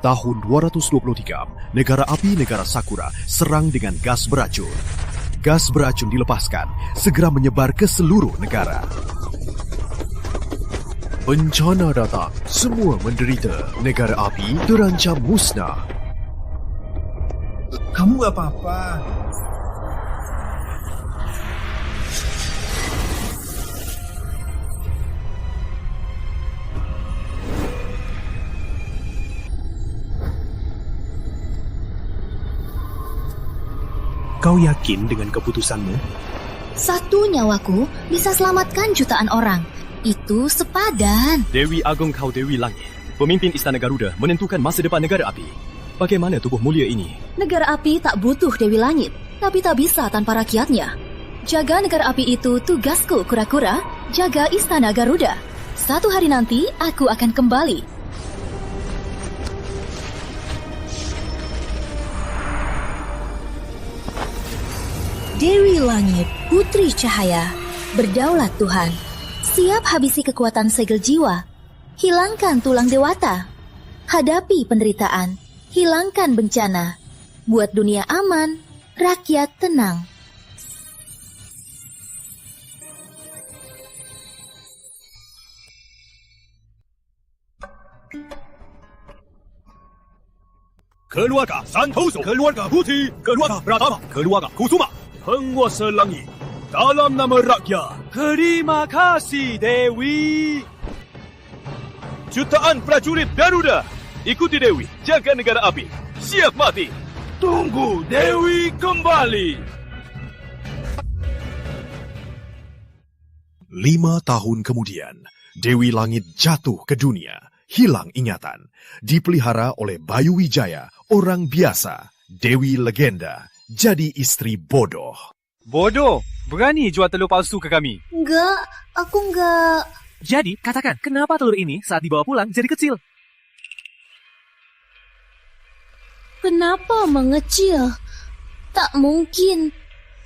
Tahun 223, negara api negara Sakura serang dengan gas beracun. Gas beracun dilepaskan, segera menyebar ke seluruh negara. Bencana datang, semua menderita. Negara api terancam musnah. Kamu gak apa-apa. Kau yakin dengan keputusanmu? Satu nyawaku bisa selamatkan jutaan orang. Itu sepadan. Dewi Agung Kau Dewi Langit, pemimpin Istana Garuda, menentukan masa depan negara api. Bagaimana tubuh mulia ini? Negara api tak butuh Dewi Langit, tapi tak bisa tanpa rakyatnya. Jaga negara api itu tugasku, kura-kura. Jaga Istana Garuda. Satu hari nanti, aku akan kembali. Dewi Langit, Putri Cahaya, berdaulat Tuhan. Siap habisi kekuatan segel jiwa. Hilangkan tulang dewata. Hadapi penderitaan. Hilangkan bencana. Buat dunia aman, rakyat tenang. Keluarga Santoso, keluarga Putih, keluarga Pratama, keluarga Kusuma, penguasa langit. Dalam nama rakyat, terima kasih Dewi. Jutaan prajurit Garuda, ikuti Dewi, jaga negara api. Siap mati. Tunggu Dewi kembali. 5 tahun kemudian, Dewi Langit jatuh ke dunia, hilang ingatan. Dipelihara oleh Bayu Wijaya, orang biasa. Dewi legenda, jadi istri bodoh. Bodoh, berani jual telur palsu ke kami. Enggak, aku enggak. Jadi, katakan, kenapa telur ini saat dibawa pulang jadi kecil? Kenapa mengecil? Tak mungkin.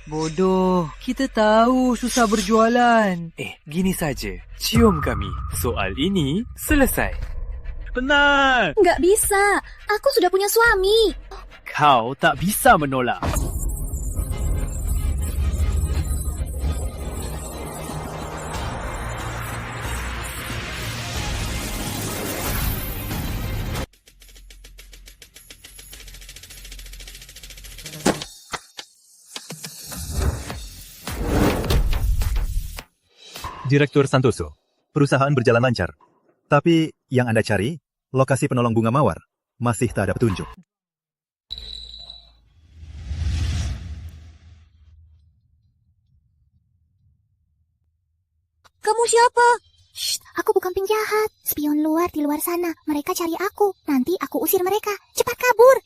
Bodoh, kita tahu susah berjualan. Gini saja, cium kami. Soal ini selesai. Benar. Enggak bisa, aku sudah punya suami. Kau tak bisa menolak. Direktur Santoso, perusahaan berjalan lancar. Tapi yang Anda cari, lokasi penolong bunga mawar, masih tak ada petunjuk. Kamu siapa? Shh, aku bukan penjahat. Spion luar di luar sana. Mereka cari aku. Nanti aku usir mereka. Cepat kabur.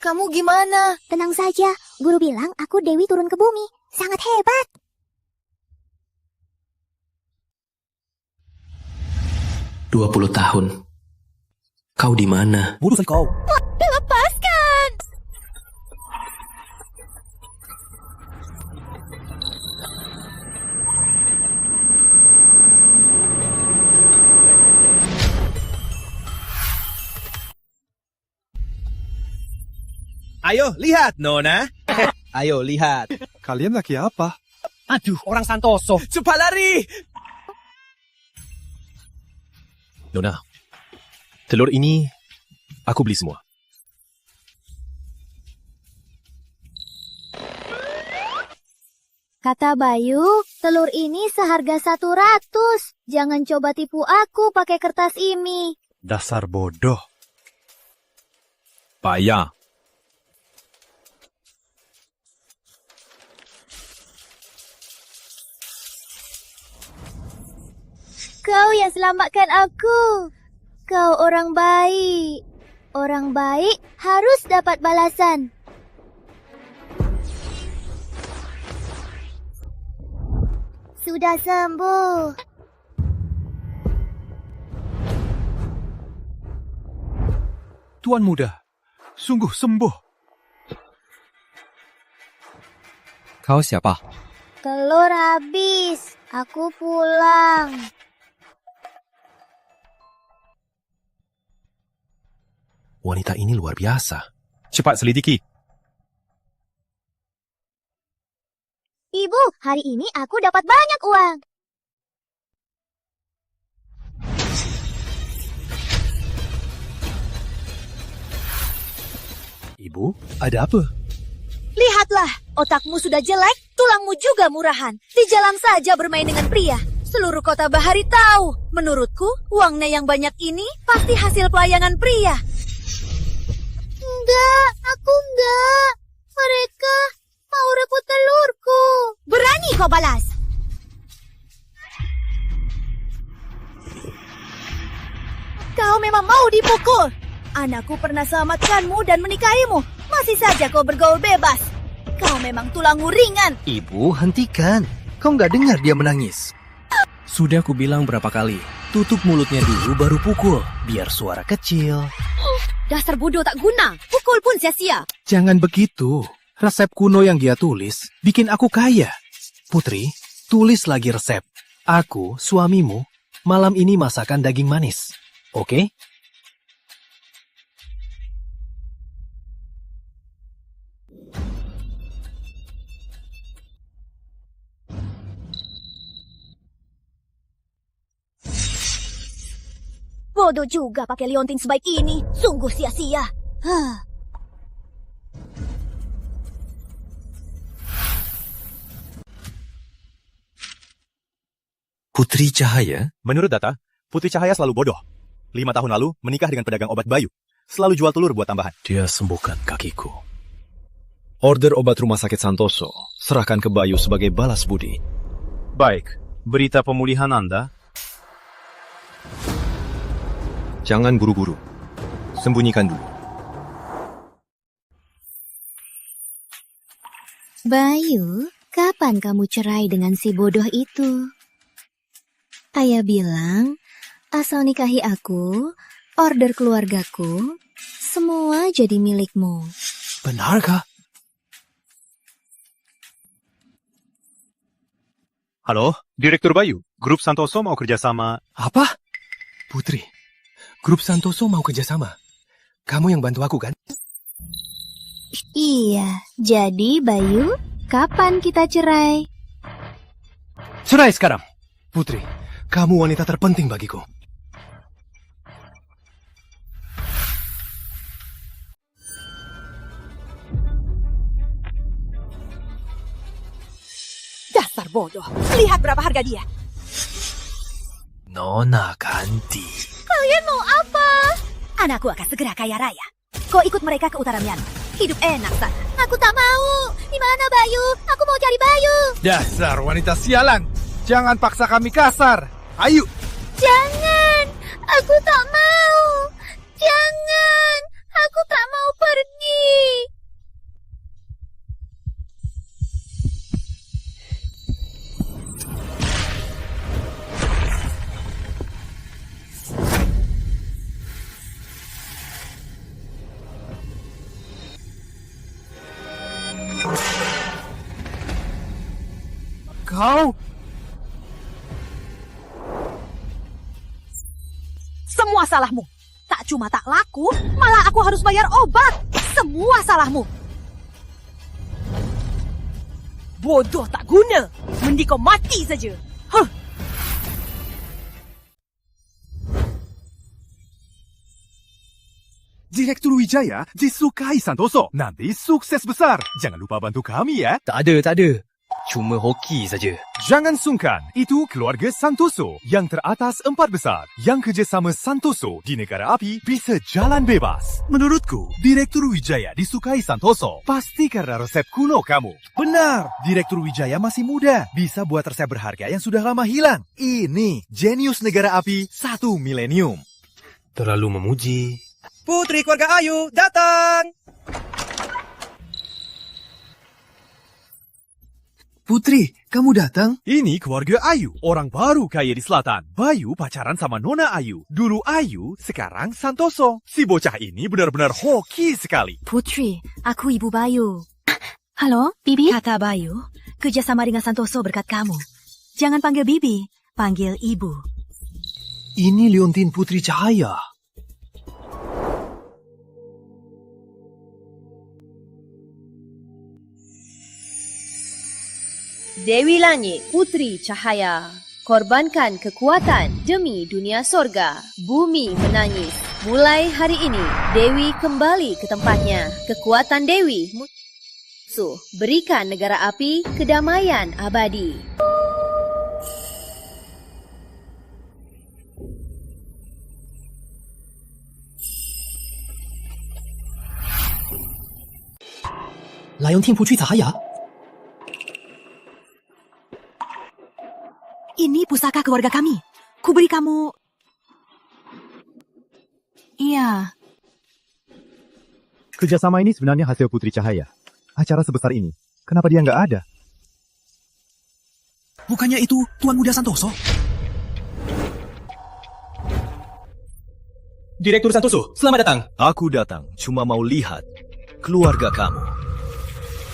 Kamu gimana? Tenang saja. Guru bilang aku Dewi turun ke bumi. Sangat hebat. 20 tahun. Kau di mana? Urusan kau. Lepaskan! Ayo, lihat, Nona. Ayo, lihat. Kalian laki apa? Aduh, orang Santoso. Cepat lari! Nona, telur ini aku beli semua. Kata Bayu, telur ini seharga 100. Jangan coba tipu aku pakai kertas ini. Dasar bodoh. Payah. Kau yang selamatkan aku. Kau orang baik. Orang baik harus dapat balasan. Sudah sembuh. Tuan muda, sungguh sembuh. Kau siapa? Telur habis. Aku pulang. Wanita ini luar biasa. Cepat selidiki. Ibu, hari ini aku dapat banyak uang. Ibu, ada apa? Lihatlah, otakmu sudah jelek, tulangmu juga murahan. Di jalan saja bermain dengan pria. Seluruh kota Bahari tahu. Menurutku, uangnya yang banyak ini pasti hasil pelayangan pria. Enggak, aku enggak. Mereka mau rebut telurku. Berani kau balas. Kau memang mau dipukul. Anakku pernah selamatkanmu dan menikahimu. Masih saja kau bergaul bebas. Kau memang tulangmu ringan. Ibu, hentikan. Kau nggak dengar dia menangis. Sudah aku bilang berapa kali. Tutup mulutnya dulu baru pukul. Biar suara kecil. Dasar bodoh tak guna. Pukul pun sia-sia. Jangan begitu. Resep kuno yang dia tulis bikin aku kaya. Putri, tulis lagi resep. Aku, suamimu, malam ini masakan daging manis. Oke? Bodoh juga pakai liontin sebaik ini. Sungguh sia-sia. Putri Cahaya? Menurut data, Putri Cahaya selalu bodoh. 5 tahun lalu menikah dengan pedagang obat bayu. Selalu jual telur buat tambahan. Dia sembuhkan kakiku. Order obat rumah sakit Santoso. Serahkan ke Bayu sebagai balas budi. Baik, berita pemulihan Anda. Jangan buru-buru. Sembunyikan dulu. Bayu, kapan kamu cerai dengan si bodoh itu? Ayah bilang, asal nikahi aku, order keluargaku, semua jadi milikmu. Benarkah? Halo, Direktur Bayu. Grup Santoso mau kerjasama. Apa? Putri, Grup Santoso mau kerjasama. Kamu yang bantu aku kan? Iya, jadi Bayu, kapan kita cerai? Cerai sekarang. Putri, kamu wanita terpenting bagiku. Dasar bodoh. Lihat berapa harga dia. Nona Kanti. Kalian mau apa? Anakku akan segera kaya raya. Kau ikut mereka ke utara Myanmar. Hidup enak sana. Aku tak mau. Di mana Bayu? Aku mau cari Bayu. Dasar wanita sialan. Jangan paksa kami kasar. Ayo. Jangan. Aku tak mau. Jangan. Aku tak mau pergi. Kau? Semua salahmu. Tak cuma tak laku, malah aku harus bayar obat. Semua salahmu. Bodoh tak guna. Mending kau mati saja. Direktur Wijaya disukai Santoso. Nanti sukses besar. Jangan lupa bantu kami ya. Tak ada. Cuma hoki saja. Jangan sungkan, itu keluarga Santoso yang teratas 4 besar. Yang kerjasama Santoso di negara api bisa jalan bebas. Menurutku, Direktur Wijaya disukai Santoso pasti karena resep kuno kamu. Benar, Direktur Wijaya masih muda. Bisa buat resep berharga yang sudah lama hilang. Ini jenius negara api 1 milenium. Terlalu memuji. Putri keluarga Ayu, datang! Putri, kamu datang? Ini keluarga Ayu, orang baru kaya di selatan. Bayu pacaran sama Nona Ayu. Dulu Ayu, sekarang Santoso. Si bocah ini benar-benar hoki sekali. Putri, aku Ibu Bayu. Halo, Bibi? Kata Bayu, kerjasama dengan Santoso berkat kamu. Jangan panggil Bibi, panggil Ibu. Ini liontin Putri Cahaya. Dewi Langit, Putri Cahaya. Korbankan kekuatan demi dunia sorga. Bumi menangis. Mulai hari ini, Dewi kembali ke tempatnya. Kekuatan Dewi musuh. Berikan negara api kedamaian abadi. Lion Ting Putri Cahaya. Ini pusaka keluarga kami. Kuberi kamu... Iya. Kerjasama ini sebenarnya hasil Putri Cahaya. Acara sebesar ini, kenapa dia nggak ada? Bukannya itu Tuan Muda Santoso? Direktur Santoso, selamat datang. Aku datang cuma mau lihat keluarga kamu.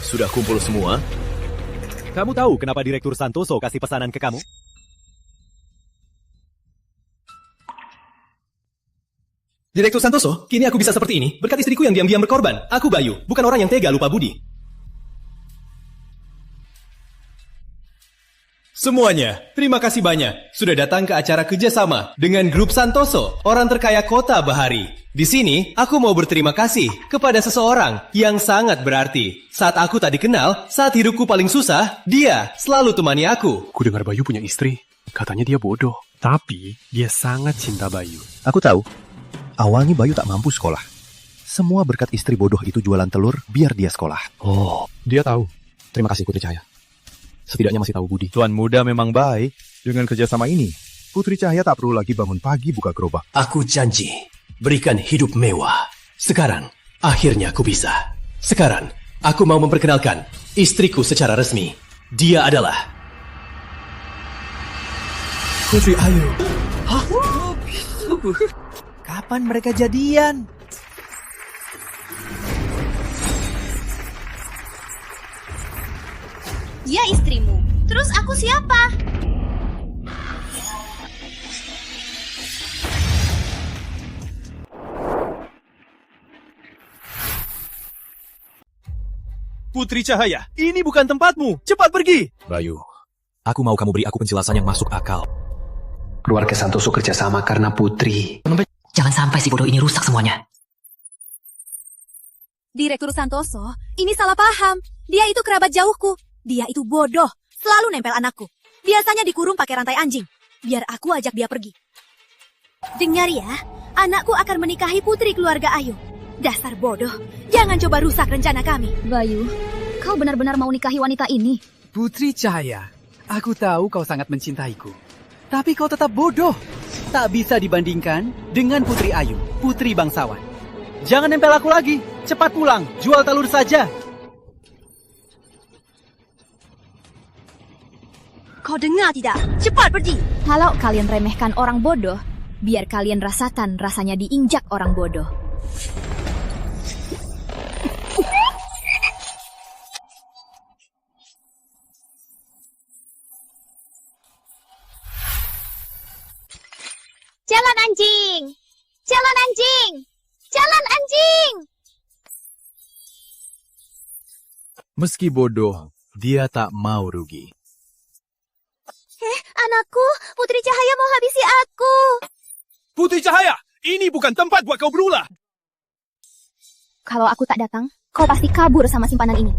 Sudah kumpul semua? Kamu tahu kenapa Direktur Santoso kasih pesanan ke kamu? Direktur Santoso, kini aku bisa seperti ini berkat istriku yang diam-diam berkorban. Aku Bayu, bukan orang yang tega lupa budi. Semuanya, terima kasih banyak sudah datang ke acara kerjasama dengan Grup Santoso, orang terkaya kota Bahari. Di sini, aku mau berterima kasih kepada seseorang yang sangat berarti. Saat aku tak dikenal, saat hidupku paling susah, dia selalu temani aku. Ku dengar Bayu punya istri, katanya dia bodoh. Tapi, dia sangat cinta Bayu. Aku tahu. Awalnya Bayu tak mampu sekolah. Semua berkat istri bodoh itu jualan telur biar dia sekolah. Oh, dia tahu. Terima kasih Putri Cahaya. Setidaknya masih tahu budi. Tuan muda memang baik. Dengan kerjasama ini, Putri Cahaya tak perlu lagi bangun pagi buka gerobak. Aku janji, berikan hidup mewah. Sekarang, akhirnya aku bisa. Sekarang, aku mau memperkenalkan istriku secara resmi. Dia adalah... Putri Ayu. Hah? Kapan mereka jadian? Dia istrimu. Terus aku siapa? Putri Cahaya, ini bukan tempatmu. Cepat pergi. Bayu, aku mau kamu beri aku penjelasan yang masuk akal. Keluarga Santoso kerjasama karena Putri. Jangan sampai si bodoh ini rusak semuanya. Direktur Santoso, ini salah paham. Dia itu kerabat jauhku. Dia itu bodoh. Selalu nempel anakku. Biasanya dikurung pakai rantai anjing. Biar aku ajak dia pergi. Dengar ya, anakku akan menikahi putri keluarga Ayu. Dasar bodoh. Jangan coba rusak rencana kami. Bayu, kau benar-benar mau nikahi wanita ini? Putri Cahaya, aku tahu kau sangat mencintaiku. Tapi kau tetap bodoh. Tak bisa dibandingkan dengan Putri Ayu, putri bangsawan. Jangan nempel aku lagi. Cepat pulang, jual telur saja. Kau dengar tidak? Cepat pergi. Kalau kalian remehkan orang bodoh, biar kalian rasakan rasanya diinjak orang bodoh. Jalan anjing! Jalan anjing! Jalan anjing! Meski bodoh, dia tak mau rugi. Anakku, Putri Cahaya mau habisi aku. Putri Cahaya, ini bukan tempat buat kau berulah. Kalau aku tak datang, kau pasti kabur sama simpanan ini.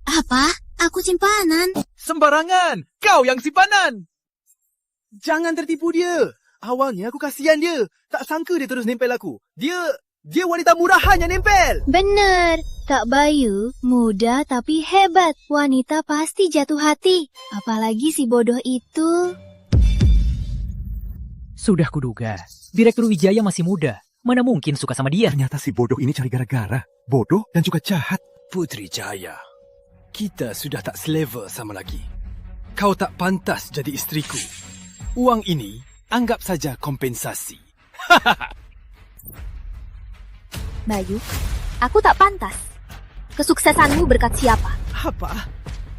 Apa? Aku simpanan? Sembarangan! Kau yang simpanan! Jangan tertipu dia. Awalnya aku kasihan dia. Tak sangka dia terus nempel aku. Dia wanita murahan yang nempel. Bener. Tak Bayu, muda tapi hebat. Wanita pasti jatuh hati. Apalagi si bodoh itu. Sudah kuduga. Direktur Wijaya masih muda. Mana mungkin suka sama dia? Ternyata si bodoh ini cari gara-gara. Bodoh dan juga jahat. Putri Cahaya, kita sudah tak selevel sama lagi. Kau tak pantas jadi istriku. Uang ini anggap saja kompensasi. Bayu, aku tak pantas. Kesuksesanmu berkat siapa? Apa?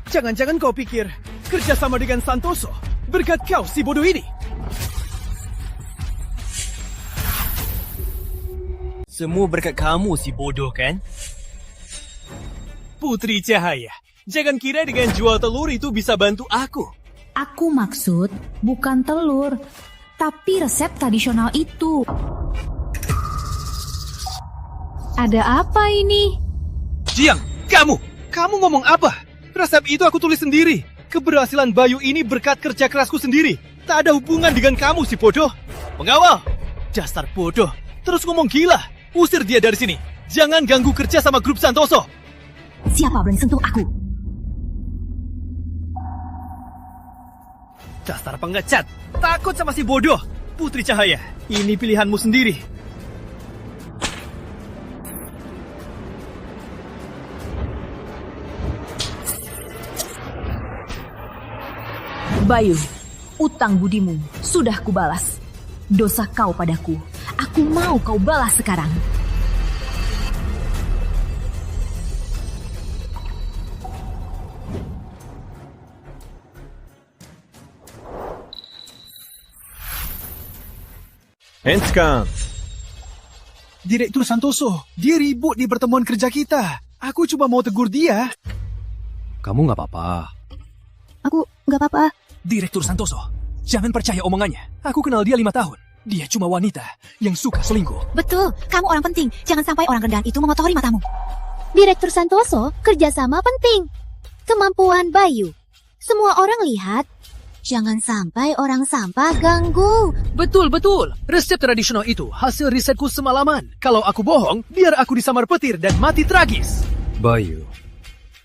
Jangan-jangan kau pikir kerjasama dengan Santoso berkat kau si bodoh ini? Semua berkat kamu si bodoh kan? Putri Cahaya, Jangan kira dengan jual telur itu bisa bantu aku. Aku maksud bukan telur, tapi resep tradisional itu. Ada apa ini? Jiang, kamu ngomong apa? Resep itu aku tulis sendiri. Keberhasilan Bayu ini berkat kerja kerasku sendiri. Tak ada hubungan dengan kamu si bodoh. Pengawal, dasar bodoh. Terus ngomong gila. Usir dia dari sini. Jangan ganggu kerja sama grup Santoso. Siapa berani sentuh aku? Dasar pengecat. Takut sama si bodoh. Putri Cahaya, ini pilihanmu sendiri. Bayu, utang budimu sudah kubalas. Dosa kau padaku, aku mau kau balas sekarang. Hentikan. Direktur Santoso, dia ribut di pertemuan kerja kita. Aku cuma mau tegur dia. Kamu nggak apa-apa. Aku nggak apa-apa. Direktur Santoso, jangan percaya omongannya. Aku kenal dia 5 tahun. Dia cuma wanita yang suka selingkuh. Betul, kamu orang penting. Jangan sampai orang rendahan itu mengotori matamu. Direktur Santoso, kerjasama penting. Kemampuan Bayu. Semua orang lihat. Jangan sampai orang sampah ganggu. Betul. Resep tradisional itu hasil risetku semalaman. Kalau aku bohong, biar aku disamar petir dan mati tragis. Bayu,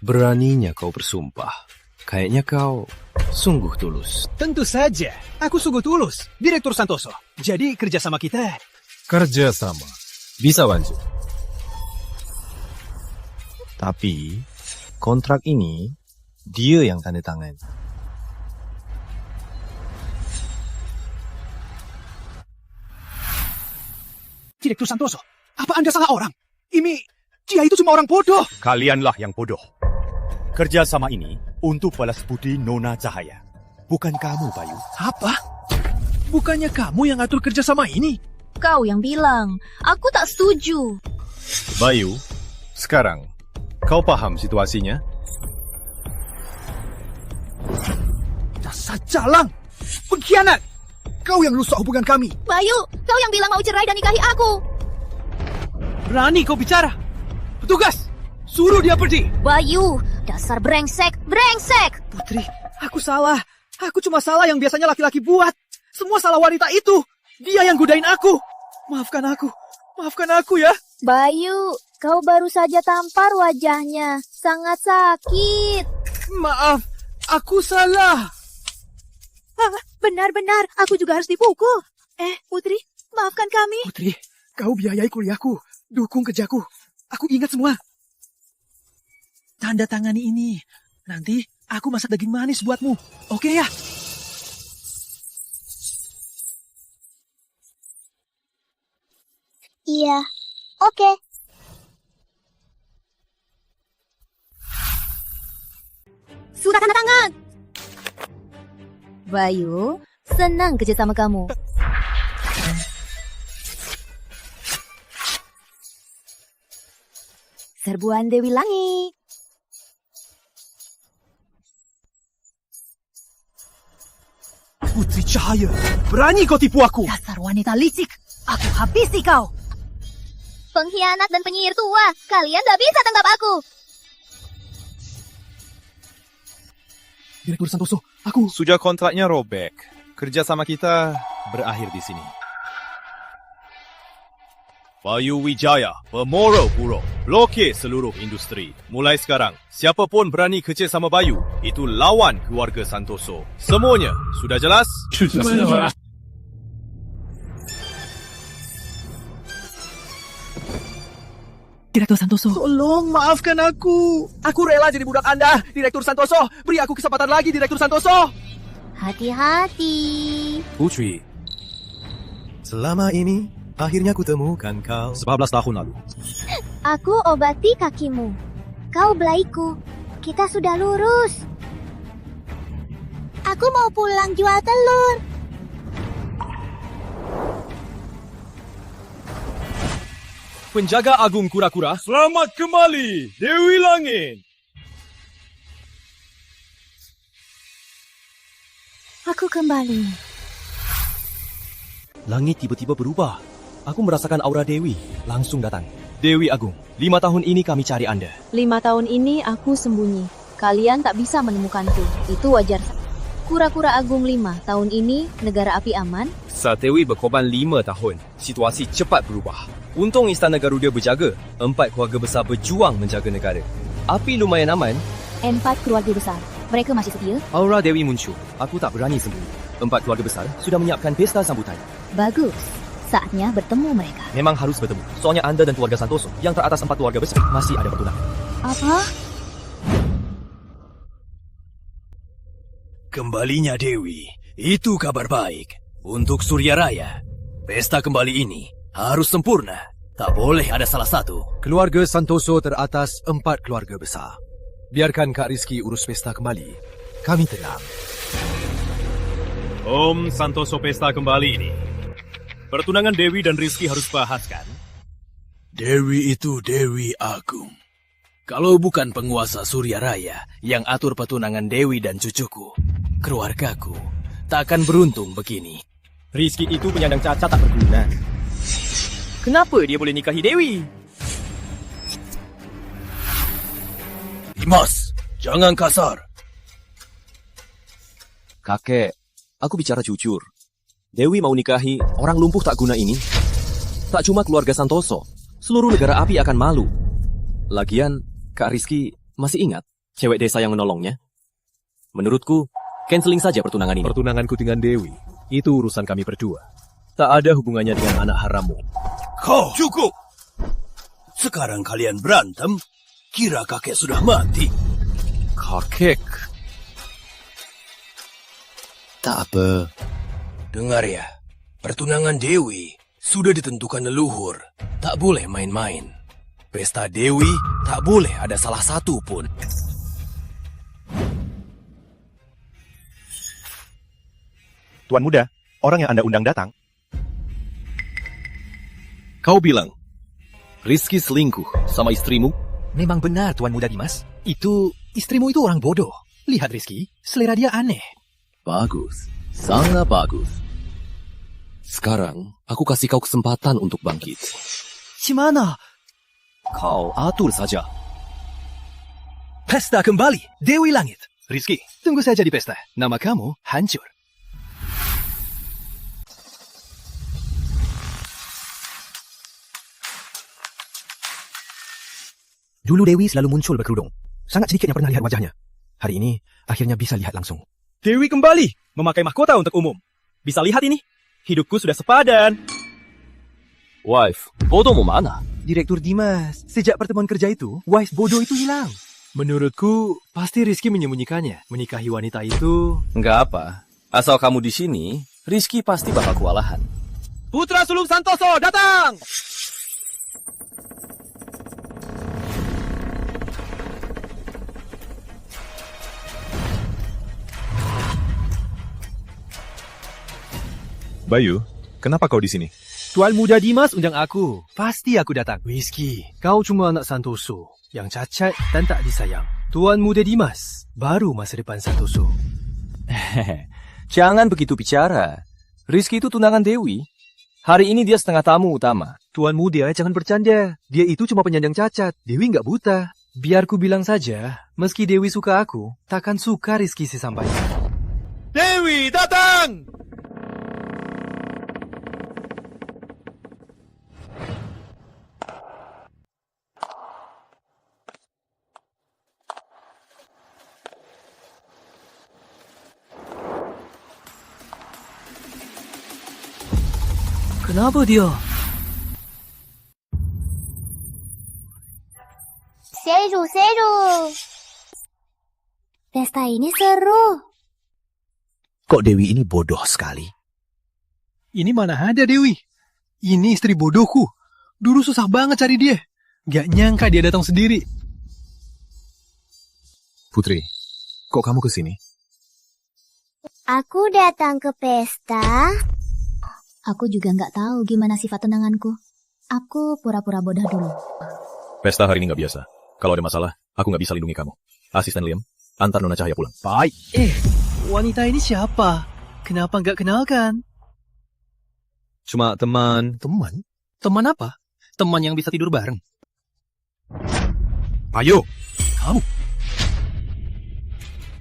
beraninya kau bersumpah. Kayaknya kau sungguh tulus. Tentu saja, aku sungguh tulus. Direktur Santoso, jadi kerjasama kita. Kerjasama. Bisa, Wanju. Tapi, kontrak ini, dia yang tanda tangan. Direktur Santoso, apa Anda salah orang? Dia itu cuma orang bodoh. Kalianlah yang bodoh. Kerjasama ini untuk balas budi Nona Cahaya. Bukan kamu, Bayu. Apa? Bukannya kamu yang atur kerjasama ini? Kau yang bilang, aku tak setuju. Bayu, sekarang kau paham situasinya? Dasar jalang, pengkhianat. Kau yang rusak hubungan kami. Bayu, kau yang bilang mau cerai dan nikahi aku. Berani kau bicara? Petugas, suruh dia pergi. Bayu, dasar brengsek. Putri, aku salah. Aku cuma salah yang biasanya laki-laki buat. Semua salah wanita itu. Dia yang godain aku. Maafkan aku ya. Bayu, kau baru saja tampar wajahnya. Sangat sakit. Maaf, aku salah. Benar-benar, aku juga harus dipukul. Putri, maafkan kami. Putri, kau biayai kuliahku. Dukung kerjaku. Aku ingat semua. Tanda tangani ini. Nanti aku masak daging manis buatmu. Oke ya? Iya, oke. Surat tanda tangan. Bayu, senang kerja sama kamu. Serbuan Dewi Langit. Putri Cahaya, berani kau tipu aku. Dasar wanita licik, aku habisi kau. Pengkhianat dan penyihir tua, kalian gak bisa tangkap aku. Direktur Santoso, aku... Sudah kontraknya robek. Kerjasama kita berakhir di sini. Bayu Wijaya, pemoro buruk, blokir seluruh industri. Mulai sekarang, siapapun berani kerja sama Bayu, itu lawan keluarga Santoso. Semuanya sudah jelas? Sudah. Direktur Santoso. Tolong, maafkan aku. Aku rela jadi budak Anda, Direktur Santoso. Beri aku kesempatan lagi, Direktur Santoso. Hati-hati. Putri, selama ini, akhirnya kutemukan kau 14 tahun lalu. Aku obati kakimu. Kau belaiku. Kita sudah lurus. Aku mau pulang jual telur. Penjaga Agung Kura-Kura, selamat kembali, Dewi Langit. Aku kembali. Langit tiba-tiba berubah. Aku merasakan aura Dewi. Langsung datang. Dewi Agung, 5 tahun ini kami cari Anda. 5 tahun ini aku sembunyi. Kalian tak bisa menemukanku. Itu wajar. Kura-kura Agung 5 tahun ini, negara api aman? Saat Dewi berkorban 5 tahun, situasi cepat berubah. Untung Istana Garuda berjaga. 4 keluarga besar berjuang menjaga negara. Api lumayan aman. 4 keluarga besar. Mereka masih setia? Aura Dewi muncul. Aku tak berani sembunyi. 4 keluarga besar sudah menyiapkan pesta sambutan. Bagus. Saatnya bertemu mereka. Memang harus bertemu. Soalnya anda dan keluarga Santoso yang teratas 4 keluarga besar masih ada pertunangan. Apa? Kembalinya Dewi, itu kabar baik. Untuk Surya Raya, pesta kembali ini harus sempurna. Tak boleh ada salah satu. Keluarga Santoso teratas 4 keluarga besar. Biarkan Kak Rizky urus pesta kembali. Kami tenang. Om Santoso pesta kembali ini. Pertunangan Dewi dan Rizky harus bahaskan. Dewi itu Dewi Agung. Kalau bukan penguasa Surya Raya yang atur pertunangan Dewi dan cucuku, keluargaku tak akan beruntung begini. Rizky itu penyandang cacat tak berguna. Kenapa dia boleh nikahi Dewi? Dimas, jangan kasar. Kakek, aku bicara jujur. Dewi mau nikahi orang lumpuh tak guna ini. Tak cuma keluarga Santoso, seluruh negara api akan malu. Lagian, Kak Rizky masih ingat cewek desa yang menolongnya? Menurutku, canceling saja pertunangan ini. Pertunanganku dengan Dewi, itu urusan kami berdua. Tak ada hubungannya dengan anak harammu. Kau cukup. Sekarang kalian berantem, kira kakek sudah mati. Kakek? Tak apa. Dengar ya, pertunangan Dewi sudah ditentukan leluhur. Tak boleh main-main. Pesta Dewi tak boleh ada salah satu pun. Tuan Muda, orang yang Anda undang datang. Kau bilang, Rizky selingkuh sama istrimu? Memang benar, Tuan Muda Dimas. Istrimu itu orang bodoh. Lihat Rizky, selera dia aneh. Bagus, sangat bagus. Sekarang, aku kasih kau kesempatan untuk bangkit. Gimana? Kau atur saja. Pesta kembali, Dewi Langit. Rizky, tunggu saja di pesta. Nama kamu hancur. Dulu Dewi selalu muncul berkerudung. Sangat sedikit yang pernah lihat wajahnya. Hari ini, akhirnya bisa lihat langsung. Dewi kembali memakai mahkota untuk umum. Bisa lihat ini? Hidupku sudah sepadan. Wife, bodoh mau mana? Direktur Dimas, sejak pertemuan kerja itu, wife bodoh itu hilang. Menurutku, pasti Rizky menyembunyikannya. Menikahi wanita itu... Enggak apa. Asal kamu di sini, Rizky pasti bakal kewalahan. Putra sulung Santoso, datang! Bayu, kenapa kau di sini? Tuan Muda Dimas undang aku. Pasti aku datang. Rizky, kau cuma anak Santoso yang cacat dan tak disayang. Tuan Muda Dimas, baru masa depan Santoso. Jangan begitu bicara. Rizky itu tunangan Dewi. Hari ini dia setengah tamu utama. Tuan Muda, jangan bercanda. Dia itu cuma penyandang cacat. Dewi nggak buta. Biar ku bilang saja, meski Dewi suka aku, takkan suka Rizky sesampainya. Dewi, datang! Kenapa dia? Seru. Pesta ini seru. Kok Dewi ini bodoh sekali? Ini mana ada Dewi? Ini istri bodohku. Dulu susah banget cari dia. Gak nyangka dia datang sendiri. Putri, kok kamu ke sini? Aku datang ke pesta. Aku juga nggak tahu gimana sifat tunanganku. Aku pura-pura bodoh dulu. Pesta hari ini nggak biasa. Kalau ada masalah, aku nggak bisa lindungi kamu. Asisten Liam, antar Nona Cahaya pulang. Baik. Wanita ini siapa? Kenapa nggak kenalkan? Cuma teman. Teman? Teman apa? Teman yang bisa tidur bareng. Ayo, kamu.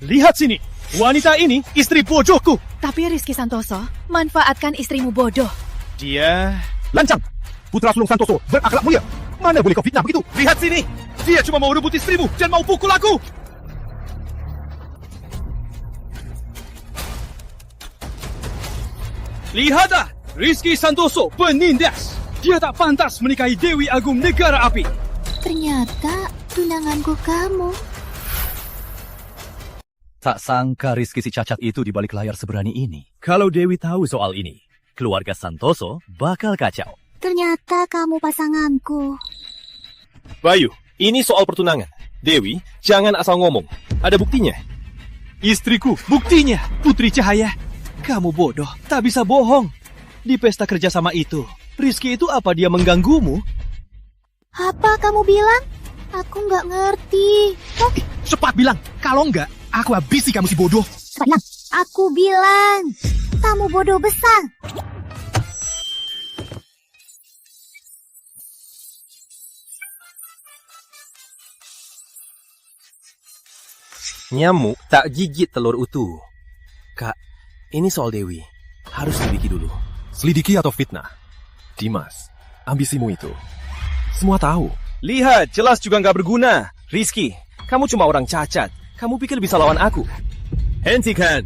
Lihat sini. Wanita ini istri bodohku. Tapi Rizky Santoso, manfaatkan istrimu bodoh. Dia... Lancang! Putra sulung Santoso berakhlak mulia. Mana boleh kau fitnah begitu? Lihat sini. Dia cuma mau rebut istrimu dan mau pukul aku. Lihatlah, Rizky Santoso penindas. Dia tak pantas menikahi Dewi Agung Negara Api. Ternyata tunanganku kamu. Tak sangka Rizky si cacat itu di balik layar seberani ini. Kalau Dewi tahu soal ini, keluarga Santoso bakal kacau. Ternyata kamu pasanganku. Bayu, ini soal pertunangan. Dewi, jangan asal ngomong. Ada buktinya. Istriku, buktinya. Putri Cahaya. Kamu bodoh, tak bisa bohong. Di pesta kerjasama itu, Rizky itu apa dia mengganggumu? Apa kamu bilang? Aku nggak ngerti. Cepat bilang, kalau enggak, aku habisi kamu si bodoh. Cepat bilang. Aku bilang, kamu bodoh besar. Nyamuk tak gigit telur utuh. Kak, ini soal Dewi. Harus selidiki dulu. Selidiki atau fitnah? Dimas, ambisimu itu. Semua tahu. Lihat, jelas juga nggak berguna. Rizky, kamu cuma orang cacat. Kamu pikir bisa lawan aku? Hentikan.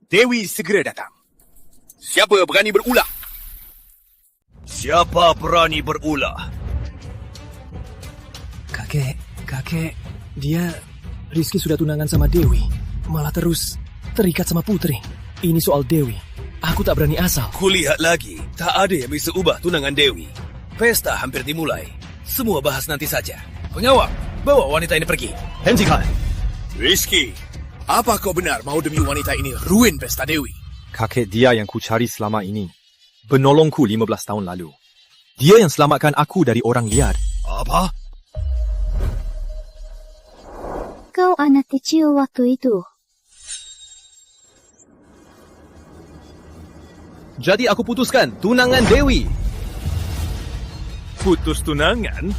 Dewi segera datang. Siapa berani berulah? Siapa berani berulah? Kakek, Rizky sudah tunangan sama Dewi. Malah terus terikat sama Putri. Ini soal Dewi. Aku tak berani asal. Kulihat lagi, tak ada yang bisa ubah tunangan Dewi. Pesta hampir dimulai. Semua bahas nanti saja. Pengawal, bawa wanita ini pergi. Hentikan. Rizky, apa kau benar mau demi wanita ini ruin pesta Dewi? Kakek dia yang ku cari selama ini. Menolongku 15 tahun lalu. Dia yang selamatkan aku dari orang liar. Apa? Kau anak kecil waktu itu. Jadi aku putuskan tunangan Dewi. Putus tunangan?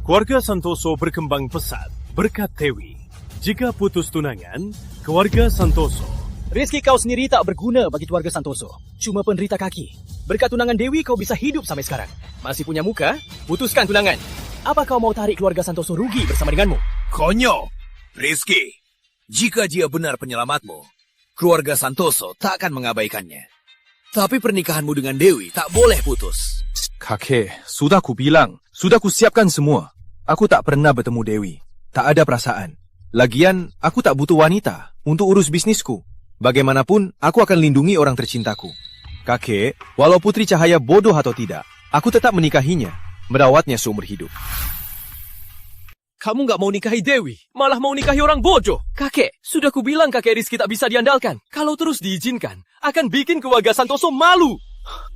Keluarga Santoso berkembang pesat berkat Dewi. Jika putus tunangan, keluarga Santoso. Rizky, kau sendiri tak berguna bagi keluarga Santoso. Cuma penderita kaki. Berkat tunangan Dewi, kau bisa hidup sampai sekarang. Masih punya muka? Putuskan tunangan. Apa kau mau tarik keluarga Santoso rugi bersama denganmu? Konyol! Rizky, jika dia benar penyelamatmu, keluarga Santoso tak akan mengabaikannya. Tapi pernikahanmu dengan Dewi tak boleh putus. Kakek, sudah ku bilang. Sudah ku siapkan semua. Aku tak pernah bertemu Dewi. Tak ada perasaan. Lagian, aku tak butuh wanita untuk urus bisnisku. Bagaimanapun, aku akan lindungi orang tercintaku. Kakek, walau Putri Cahaya bodoh atau tidak, aku tetap menikahinya, merawatnya seumur hidup. Kamu nggak mau nikahi Dewi, malah mau nikahi orang bodoh. Kakek, sudah kubilang kakek Rizky tak bisa diandalkan. Kalau terus diizinkan, akan bikin keluarga Santoso malu.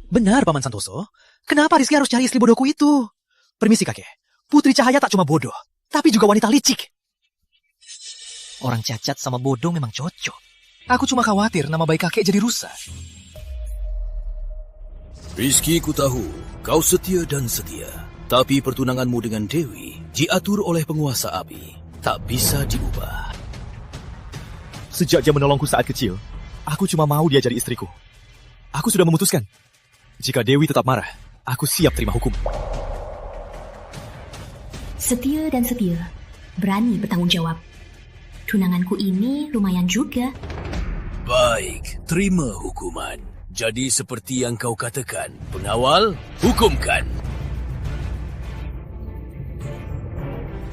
Benar, Paman Santoso. Kenapa Rizky harus cari istri bodohku itu? Permisi, kakek. Putri Cahaya tak cuma bodoh, tapi juga wanita licik. Orang cacat sama bodoh memang cocok. Aku cuma khawatir nama baik kakek jadi rusak. Rizky, ku tahu kau setia dan setia. Tapi pertunanganmu dengan Dewi diatur oleh penguasa api. Tak bisa diubah. Sejak dia menolongku saat kecil, aku cuma mau dia jadi istriku. Aku sudah memutuskan. Jika Dewi tetap marah, aku siap terima hukum. Setia dan setia. Berani bertanggung jawab. Tunanganku ini lumayan juga. Baik, terima hukuman. Jadi seperti yang kau katakan, pengawal, hukumkan.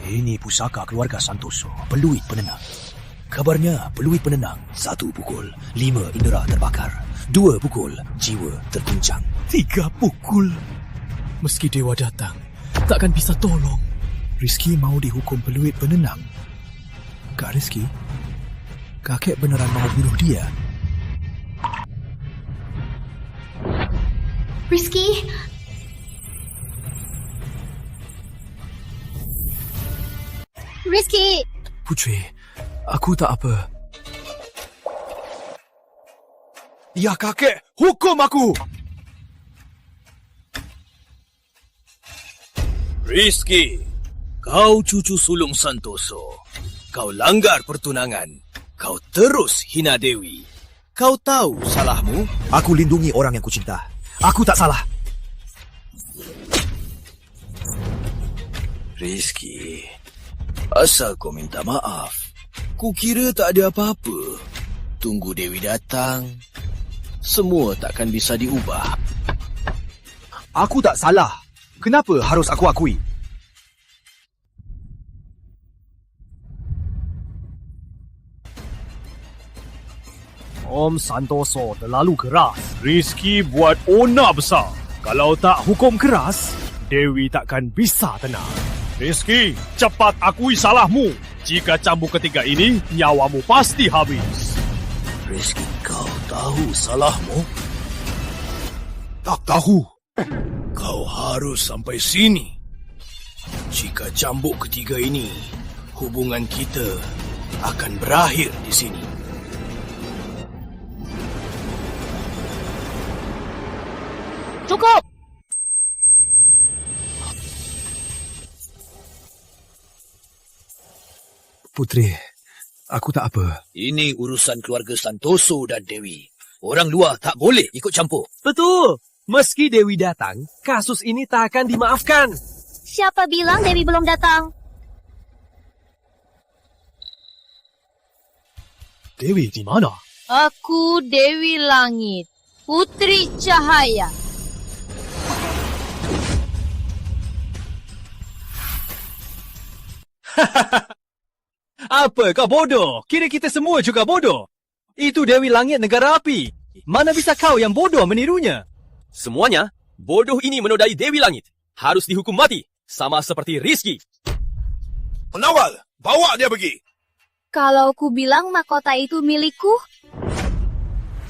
Ini pusaka keluarga Santoso, peluit penenang. Kabarnya peluit penenang, 1 pukul, 5 indera terbakar. 2 pukul, jiwa terguncang. 3 pukul. Meski dewa datang, takkan bisa tolong. Rizky mau dihukum peluit penenang. Kak Rizky, kakek beneran mau bunuh dia? Rizky, Rizky! Putri, aku tak apa. Ya kakek, hukum aku! Rizky, kau cucu sulung Santoso. Kau langgar pertunangan. Kau terus hina Dewi. Kau tahu salahmu? Aku lindungi orang yang kucinta. Aku tak salah. Rizky, asal kau minta maaf. Kukira tak ada apa-apa. Tunggu Dewi datang. Semua takkan bisa diubah. Aku tak salah. Kenapa harus aku akui? Om Santoso terlalu keras. Rizky buat onar besar. Kalau tak hukum keras, Dewi takkan bisa tenang. Rizky, cepat akui salahmu. Jika cambuk ketiga ini, nyawamu pasti habis. Rizky, kau tahu salahmu? Tak tahu. Kau harus sampai sini. Jika cambuk ketiga ini, hubungan kita akan berakhir di sini. Cukup! Putri, aku tak apa. Ini urusan keluarga Santoso dan Dewi. Orang luar tak boleh ikut campur. Betul. Meski Dewi datang, kasus ini tak akan dimaafkan. Siapa bilang Dewi belum datang? Dewi di mana? Aku Dewi Langit, Putri Cahaya. Apa kau bodoh? Kira kita semua juga bodoh. Itu Dewi Langit Negara Api. Mana bisa kau yang bodoh menirunya? Semuanya, bodoh ini menodai Dewi Langit. Harus dihukum mati. Sama seperti Rizky. Penawal, bawa dia pergi. Kalau ku bilang mahkota itu milikku,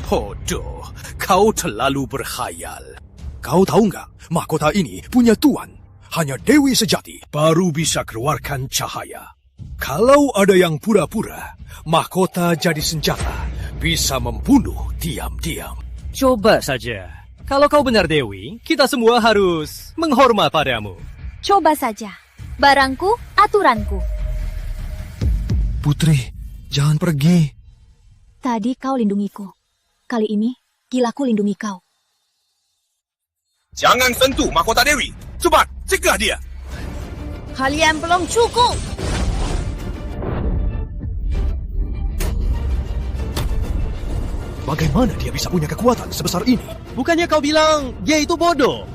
Bodoh, kau terlalu berkhayal. Kau tahu nggak, mahkota ini punya tuan. Hanya Dewi sejati Baru bisa keluarkan cahaya. Kalau ada yang pura-pura, mahkota jadi senjata. Bisa membunuh diam-diam. Coba saja. Kalau kau benar Dewi, kita semua harus menghormat padamu. coba saja. Barangku, aturanku. Putri, jangan pergi. Tadi kau lindungiku. Kali ini, gilaku lindungi kau. Jangan sentuh mahkota Dewi. Cepat, cegah dia. Kalian belum cukup. Bagaimana dia bisa punya kekuatan sebesar ini? Bukannya kau bilang dia itu bodoh?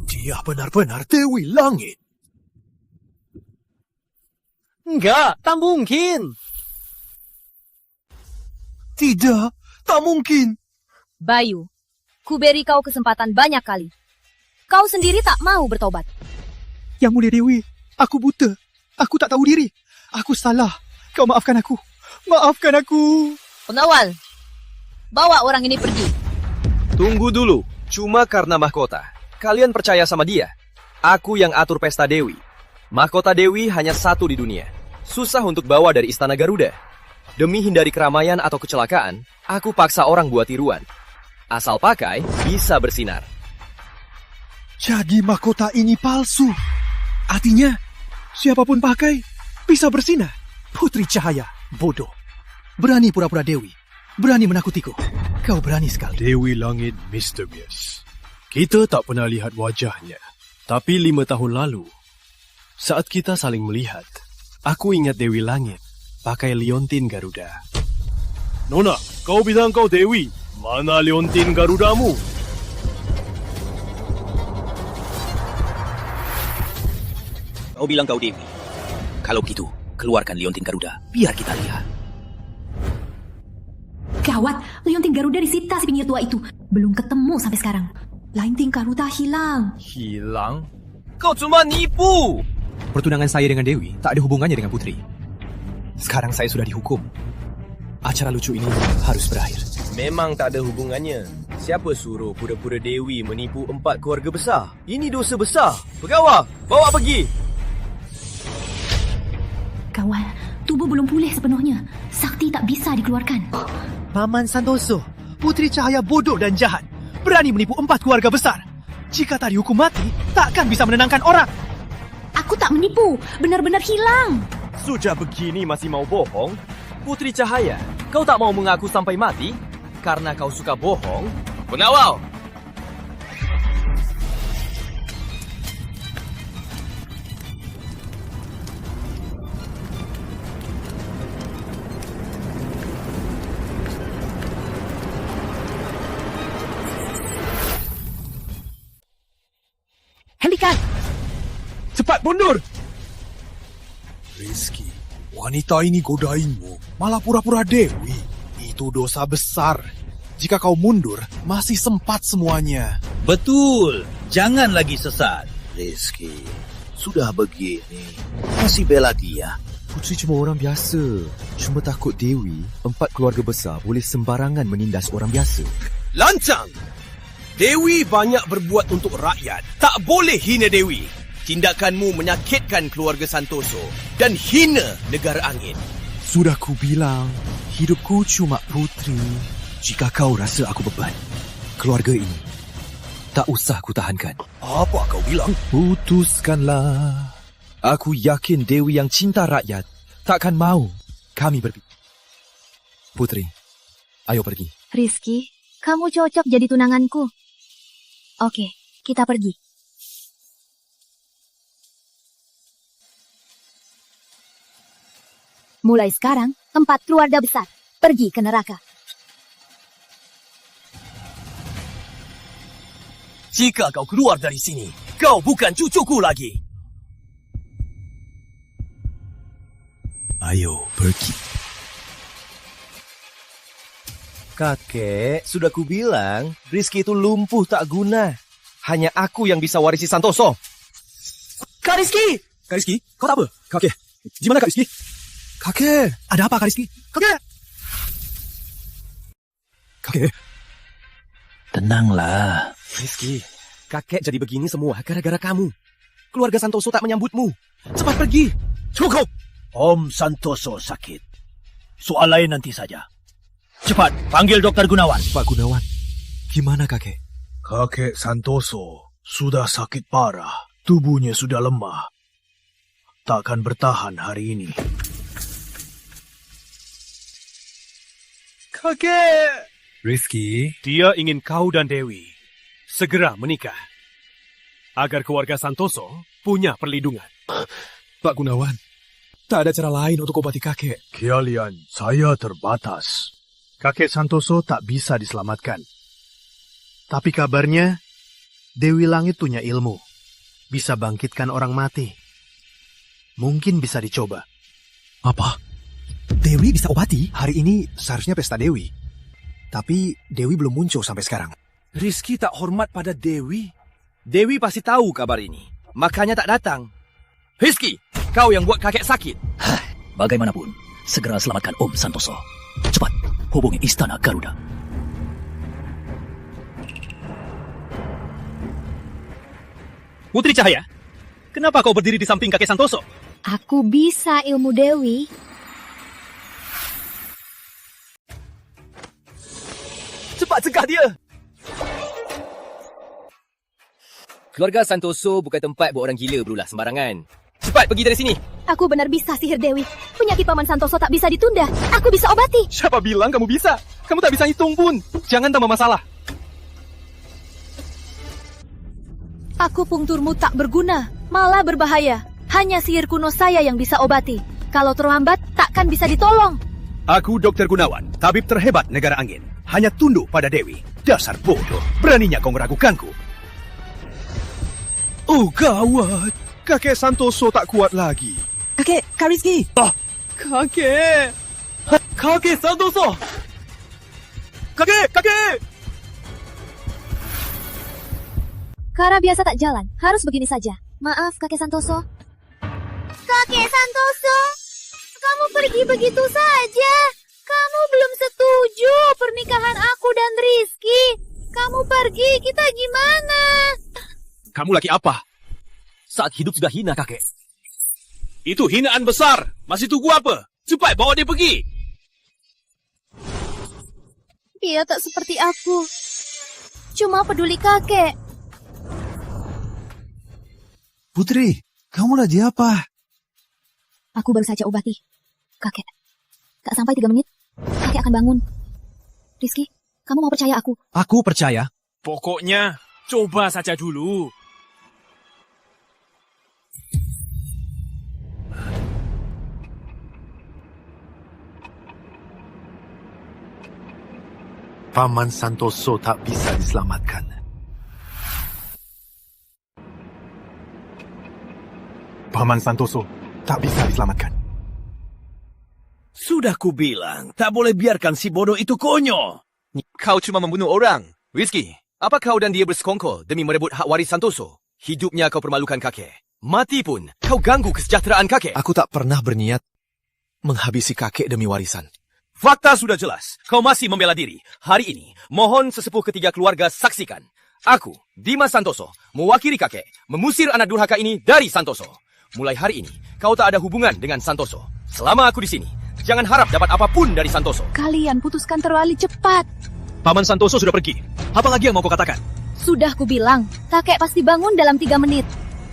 Dia benar-benar Dewi Langit. Enggak, tak mungkin. Tidak, tak mungkin. Bayu, ku beri kau kesempatan banyak kali. Kau sendiri tak mau bertobat. Yang Mulia Dewi, aku buta. Aku tak tahu diri. Aku salah. Kau maafkan aku. Maafkan aku. Pengawal, bawa orang ini pergi. Tunggu dulu. Cuma karena mahkota. Kalian percaya sama dia? Aku yang atur pesta Dewi. Mahkota Dewi hanya satu di dunia. Susah untuk bawa dari Istana Garuda. Demi hindari keramaian atau kecelakaan, aku paksa orang buat tiruan. Asal pakai, bisa bersinar. Jadi mahkota ini palsu. Artinya, siapapun pakai, bisa bersinar. Putri Cahaya, bodoh. Berani pura-pura Dewi. Berani menakutiku. Kau berani sekali. Dewi Langit misterius. Kita tak pernah lihat wajahnya. Tapi 5 tahun lalu, saat kita saling melihat, aku ingat Dewi Langit pakai liontin Garuda. Nona, kau bilang kau Dewi. Mana liontin Garudamu? Kau bilang kau Dewi. Kalau begitu, keluarkan liontin Garuda. Biar kita lihat. Gawat, liontin Garuda disita si penyihir tua itu. Belum ketemu sampai sekarang. Liontin Garuda hilang. Hilang? Kau cuma nipu! Pertunangan saya dengan Dewi tak ada hubungannya dengan Putri. Sekarang saya sudah dihukum. Acara lucu ini harus berakhir. Memang tak ada hubungannya. Siapa suruh pura-pura Dewi menipu 4 keluarga besar? Ini dosa besar. Pegawai, bawa pergi. Kawan, tubuh belum pulih sepenuhnya. Sakti tak bisa dikeluarkan. Paman Santoso, Putri Cahaya bodoh dan jahat. Berani menipu 4 keluarga besar. Jika tak dihukum mati, takkan bisa menenangkan orang. Aku tak menipu. Benar-benar hilang. Sudah begini masih mau bohong? Putri Cahaya, kau tak mau mengaku sampai mati? Karena kau suka bohong? Pengawal! Hentikan! Cepat mundur! Rizky, wanita ini godainmu, malah pura-pura Dewi. Itu dosa besar. Jika kau mundur, masih sempat semuanya. Betul, jangan lagi sesat. Rizky, sudah begini, masih bela dia. Putri cuma orang biasa. Cuma takut Dewi, 4 keluarga besar boleh sembarangan menindas orang biasa. Lancang! Dewi banyak berbuat untuk rakyat. Tak boleh hina Dewi. Tindakanmu menyakitkan keluarga Santoso dan hina negara angin. Sudah ku bilang, hidupku cuma Putri. Jika kau rasa aku beban, keluarga ini tak usah ku tahankan. Apa kau bilang? Putuskanlah. Aku yakin Dewi yang cinta rakyat takkan mau kami berpisah. Putri, ayo pergi. Rizky, kamu cocok jadi tunanganku. Oke, kita pergi. Mulai sekarang, 4 keluarga besar pergi ke neraka. Jika kau keluar dari sini, kau bukan cucuku lagi. Ayo, pergi. Kakek, sudah kubilang, Rizky itu lumpuh tak guna. Hanya aku yang bisa warisi Santoso. Kak Rizky! Kak Rizky, kau tak apa? Kakek, gimana Kak Rizky? Kakek, ada apa Kak Rizky? Kakek! Kakek. Tenanglah. Rizky, kakek jadi begini semua gara-gara kamu. Keluarga Santoso tak menyambutmu. Cepat pergi. Cukup. Om Santoso sakit. Soal lain nanti saja. Cepat, panggil Dokter Gunawan. Pak Gunawan, gimana kakek? Kakek Santoso sudah sakit parah. Tubuhnya sudah lemah. Takkan bertahan hari ini. Kakek! Rizky, dia ingin kau dan Dewi segera menikah. Agar keluarga Santoso punya perlindungan. Pak Gunawan, tak ada cara lain untuk obati kakek. Kalian, saya terbatas. Kakek Santoso tak bisa diselamatkan. Tapi kabarnya, Dewi Langit punya ilmu. Bisa bangkitkan orang mati. Mungkin bisa dicoba. Apa? Dewi bisa obati? Hari ini seharusnya pesta Dewi. Tapi Dewi belum muncul sampai sekarang. Rizky tak hormat pada Dewi. Dewi pasti tahu kabar ini. Makanya tak datang. Rizky, kau yang buat kakek sakit. Bagaimanapun, segera selamatkan Om Santoso. Cepat, hubungi Istana Garuda. Putri Cahaya, kenapa kau berdiri di samping kakek Santoso? Aku bisa ilmu Dewi. Cepat cegah dia. Keluarga Santoso bukan tempat buat orang gila berulah sembarangan. Cepat pergi dari sini. Aku benar bisa sihir Dewi. Penyakit Paman Santoso tak bisa ditunda. Aku bisa obati. Siapa bilang kamu bisa? Kamu tak bisa hitung pun. Jangan tambah masalah. Akupunkturmu tak berguna, malah berbahaya. Hanya sihir kuno saya yang bisa obati. Kalau terlambat, takkan bisa ditolong. Aku Dokter Gunawan, tabib terhebat negara angin. Hanya tunduk pada Dewi. Dasar bodoh. Beraninya kau meragukanku. Oh, gawat. Kakek Santoso tak kuat lagi. Kakek, Kak Rizky. Kakek. Kakek Santoso. Kakek. Cara biasa tak jalan. Harus begini saja. Maaf, Kakek Santoso. Kakek Santoso, kamu pergi begitu saja. Kamu belum setuju pernikahan aku dan Rizky. Kamu pergi, kita gimana? Kamu laki apa? Saat hidup sudah hina, kakek. Itu hinaan besar. Masih tunggu apa? Cepat bawa dia pergi. Dia tak seperti aku. Cuma peduli kakek. Putri, kamu lagi apa? Aku baru saja obati kakek. Tak sampai 3 menit, kakek akan bangun. Rizky, kamu mau percaya aku? Aku percaya. Pokoknya, coba saja dulu. Paman Santoso tak bisa diselamatkan. Paman Santoso tak bisa diselamatkan. Sudah kubilang, tak boleh biarkan si bodoh itu konyol. Kau cuma membunuh orang. Rizky, apa kau dan dia bersekongkol demi merebut hak waris Santoso? Hidupnya kau permalukan kakek. Mati pun, kau ganggu kesejahteraan kakek. Aku tak pernah berniat menghabisi kakek demi warisan. Fakta sudah jelas. Kau masih membela diri. Hari ini, mohon sesepuh ketiga keluarga saksikan. Aku, Dimas Santoso, mewakili kakek, mengusir anak durhaka ini dari Santoso. Mulai hari ini, kau tak ada hubungan dengan Santoso. Selama aku di sini, jangan harap dapat apapun dari Santoso. Kalian putuskan terlalu cepat. Paman Santoso sudah pergi. Apa lagi yang mau kau katakan? Sudah kubilang, kakek pasti bangun dalam 3 menit.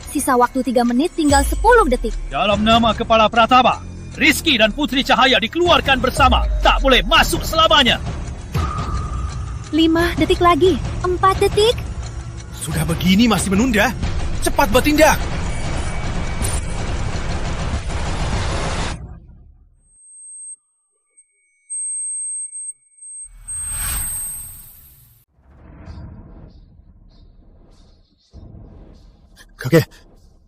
Sisa waktu 3 menit tinggal 10 detik. Dalam nama Kepala Pratama, Rizky dan Putri Cahaya dikeluarkan bersama. Tak boleh masuk selamanya. 5 detik lagi. 4 detik. Sudah begini masih menunda? Cepat bertindak! Kakek,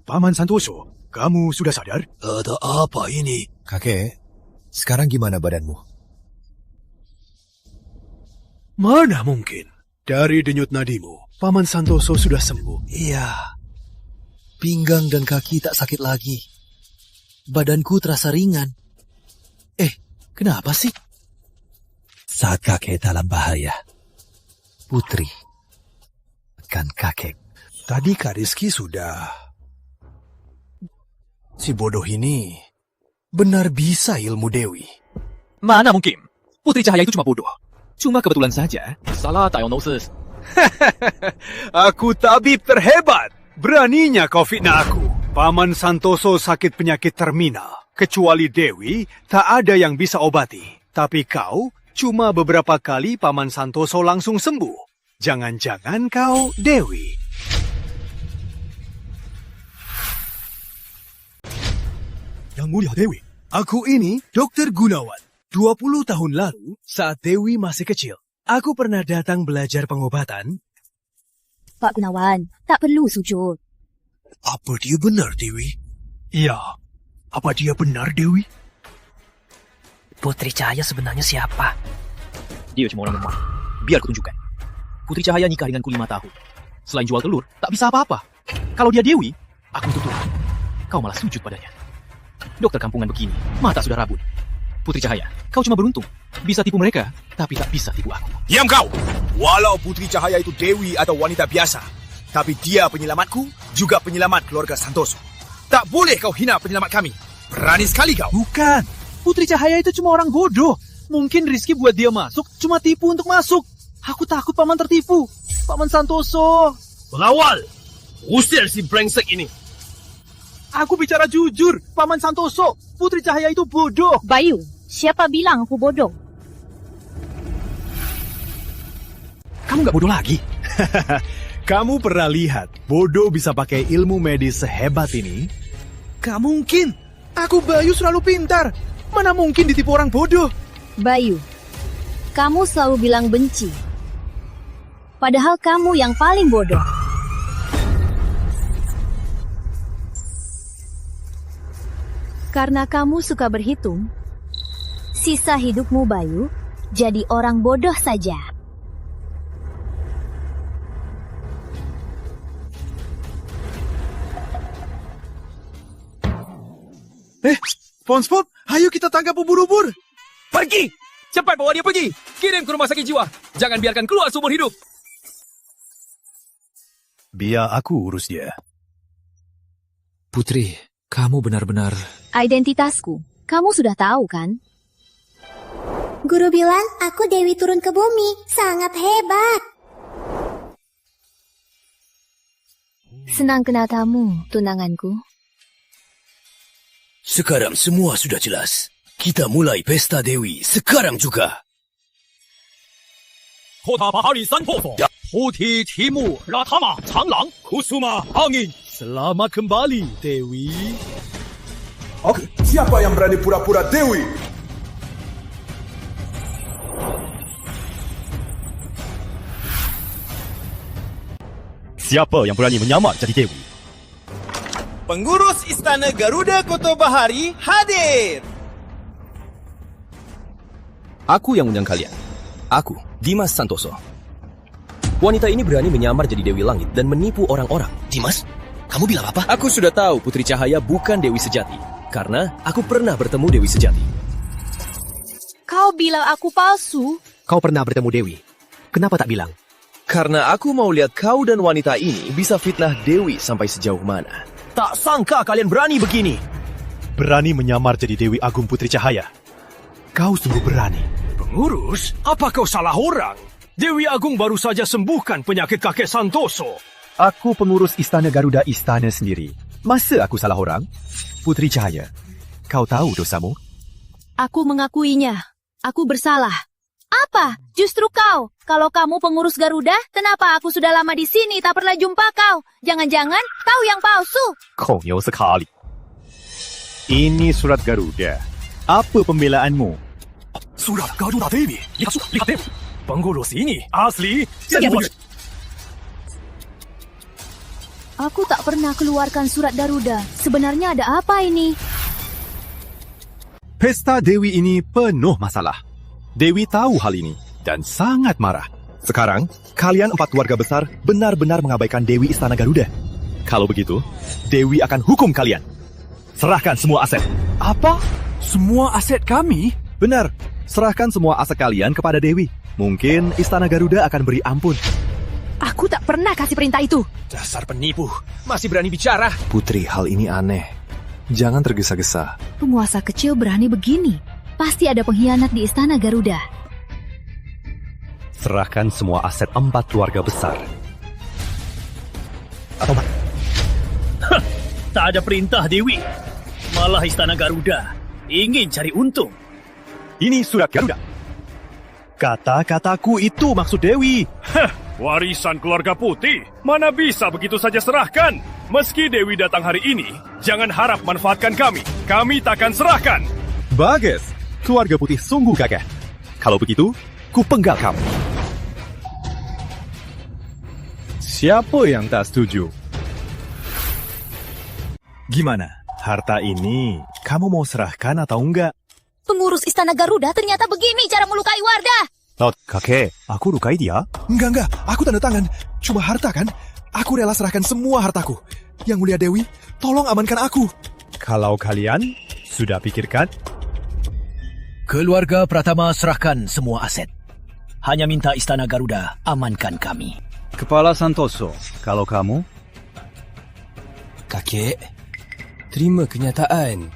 Paman Santoso, kamu sudah sadar? Ada apa ini? Kakek, sekarang gimana badanmu? Mana mungkin? Dari denyut nadimu, Paman Santoso sudah sembuh. Iya, pinggang dan kaki tak sakit lagi. Badanku terasa ringan. Kenapa sih? Saat kakek dalam bahaya, Putri akan kakek. Tadi Kak Rizky sudah. Si bodoh ini benar bisa ilmu Dewi. Mana mungkin? Putri Cahaya itu cuma bodoh. Cuma kebetulan saja. Salah diagnosis. Aku tabib terhebat. Beraninya kau fitnah aku. Paman Santoso sakit penyakit terminal. Kecuali Dewi, tak ada yang bisa obati. Tapi kau, cuma beberapa kali Paman Santoso langsung sembuh. Jangan-jangan kau Dewi. Yang Mulia Dewi, aku ini Dr. Gunawan. 20 tahun lalu, saat Dewi masih kecil, aku pernah datang belajar pengobatan. Pak Gunawan, tak perlu sujud. Apa dia benar, Dewi? Iya. Apa dia benar, Dewi? Putri Cahaya sebenarnya siapa? Dia cuma orang lemah. Biar kutunjukkan. Putri Cahaya nikah denganku 5 tahun. Selain jual telur, tak bisa apa-apa. Kalau dia Dewi, aku tutup. Kau malah sujud padanya. Dokter kampungan begini, mata sudah rabun. Putri Cahaya, kau cuma beruntung. Bisa tipu mereka, tapi tak bisa tipu aku. Diam kau! Walau Putri Cahaya itu Dewi atau wanita biasa, tapi dia penyelamatku, juga penyelamat keluarga Santoso. Tak boleh kau hina penyelamat kami. Berani sekali kau. Bukan. Putri Cahaya itu cuma orang bodoh. Mungkin Rizky buat dia masuk, cuma tipu untuk masuk. Aku takut Paman tertipu. Paman Santoso. Pengawal! Usir si brengsek ini. Aku bicara jujur, Paman Santoso. Putri Cahaya itu bodoh. Bayu, siapa bilang aku bodoh? Kamu gak bodoh lagi? Kamu pernah lihat bodoh bisa pakai ilmu medis sehebat ini? Gak mungkin. Aku Bayu selalu pintar. Mana mungkin ditipu orang bodoh? Bayu, kamu selalu bilang benci. Padahal kamu yang paling bodoh. Karena kamu suka berhitung, sisa hidupmu Bayu jadi orang bodoh saja. SpongeBob, ayo kita tangkap ubur-ubur. Pergi! Cepat bawa dia pergi. Kirim ke rumah sakit jiwa. Jangan biarkan keluar seumur hidup. Biar aku urus dia. Putri, kamu benar-benar... Identitasku, kamu sudah tahu kan? Guru bilang aku Dewi turun ke bumi. Sangat hebat. Senang kenal kamu, tunanganku. Sekarang semua sudah jelas. Kita mulai pesta Dewi sekarang juga. Kota Bahari Santoso, Putih Timur, Ratama, Changlang, Kusuma, Angin. Selamat kembali, Dewi. Oke, siapa yang berani pura-pura Dewi? Siapa yang berani menyamar jadi Dewi? Pengurus Istana Garuda Kota Bahari hadir. Aku yang undang kalian. Aku, Dimas Santoso. Wanita ini berani menyamar jadi Dewi Langit dan menipu orang-orang. Dimas, kamu bilang apa? Aku sudah tahu Putri Cahaya bukan Dewi sejati. Karena aku pernah bertemu Dewi sejati. Kau bilang aku palsu? Kau pernah bertemu Dewi. Kenapa tak bilang? Karena aku mau lihat kau dan wanita ini bisa fitnah Dewi sampai sejauh mana. Tak sangka kalian berani begini. Berani menyamar jadi Dewi Agung Putri Cahaya. Kau sungguh berani. Pengurus, apa kau salah orang? Dewi Agung baru saja sembuhkan penyakit kakek Santoso. Aku pengurus Istana Garuda Istana sendiri. Masa aku salah orang? Putri Cahaya, kau tahu dosamu? Aku mengakuinya. Aku bersalah. Apa? Justru kau. Kalau kamu pengurus Garuda, kenapa aku sudah lama di sini tak pernah jumpa kau? Jangan-jangan kau yang palsu. Konyol sekali. Ini surat Garuda. Apa pembelaanmu? Surat Garuda Dewi. Lihat Dewi. Pengurus ini asli. Aku tak pernah keluarkan surat Garuda. Sebenarnya ada apa ini? Pesta Dewi ini penuh masalah. Dewi tahu hal ini dan sangat marah. Sekarang, kalian 4 keluarga besar benar-benar mengabaikan Dewi Istana Garuda. Kalau begitu, Dewi akan hukum kalian. Serahkan semua aset. Apa? Semua aset kami? Benar, serahkan semua aset kalian kepada Dewi. Mungkin Istana Garuda akan beri ampun. Aku tak pernah kasih perintah itu. Dasar penipu, masih berani bicara. Putri, hal ini aneh. Jangan tergesa-gesa. Penguasa kecil berani begini. Pasti ada pengkhianat di Istana Garuda. Serahkan semua aset 4 keluarga besar. Atau tak ada perintah Dewi. Malah Istana Garuda ingin cari untung. Ini surat Garuda. Kata-kataku itu maksud Dewi. Warisan keluarga putih, mana bisa begitu saja serahkan? Meski Dewi datang hari ini, jangan harap manfaatkan kami. Kami takkan serahkan. Bagus, keluarga putih sungguh gagah. Kalau begitu, ku penggal kamu. Siapa yang tak setuju? Gimana? Harta ini kamu mau serahkan atau enggak? Pengurus Istana Garuda ternyata begini cara melukai warga. Kakek, aku lukai dia? Enggak, aku tanda tangan. Cuma harta kan? Aku rela serahkan semua hartaku. Yang mulia Dewi, tolong amankan aku. Kalau kalian sudah pikirkan? Keluarga Pratama serahkan semua aset. Hanya minta Istana Garuda amankan kami. Kepala Santoso, kalau kamu? Kakek, terima kenyataan.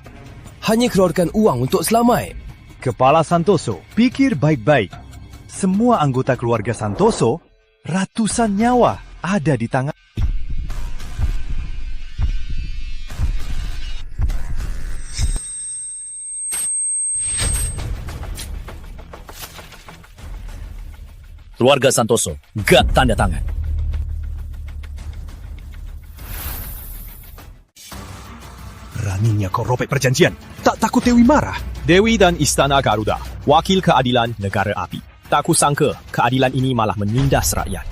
Hanya keluarkan uang untuk selamat. Kepala Santoso, pikir baik-baik. Semua anggota keluarga Santoso, ratusan nyawa ada di tangan. Keluarga Santoso, gak tanda tangan. Beraninya kau robek perjanjian. Tak takut Dewi marah? Dewi dan Istana Garuda, wakil keadilan negara api. Tak kusangka keadilan ini malah menindas rakyat.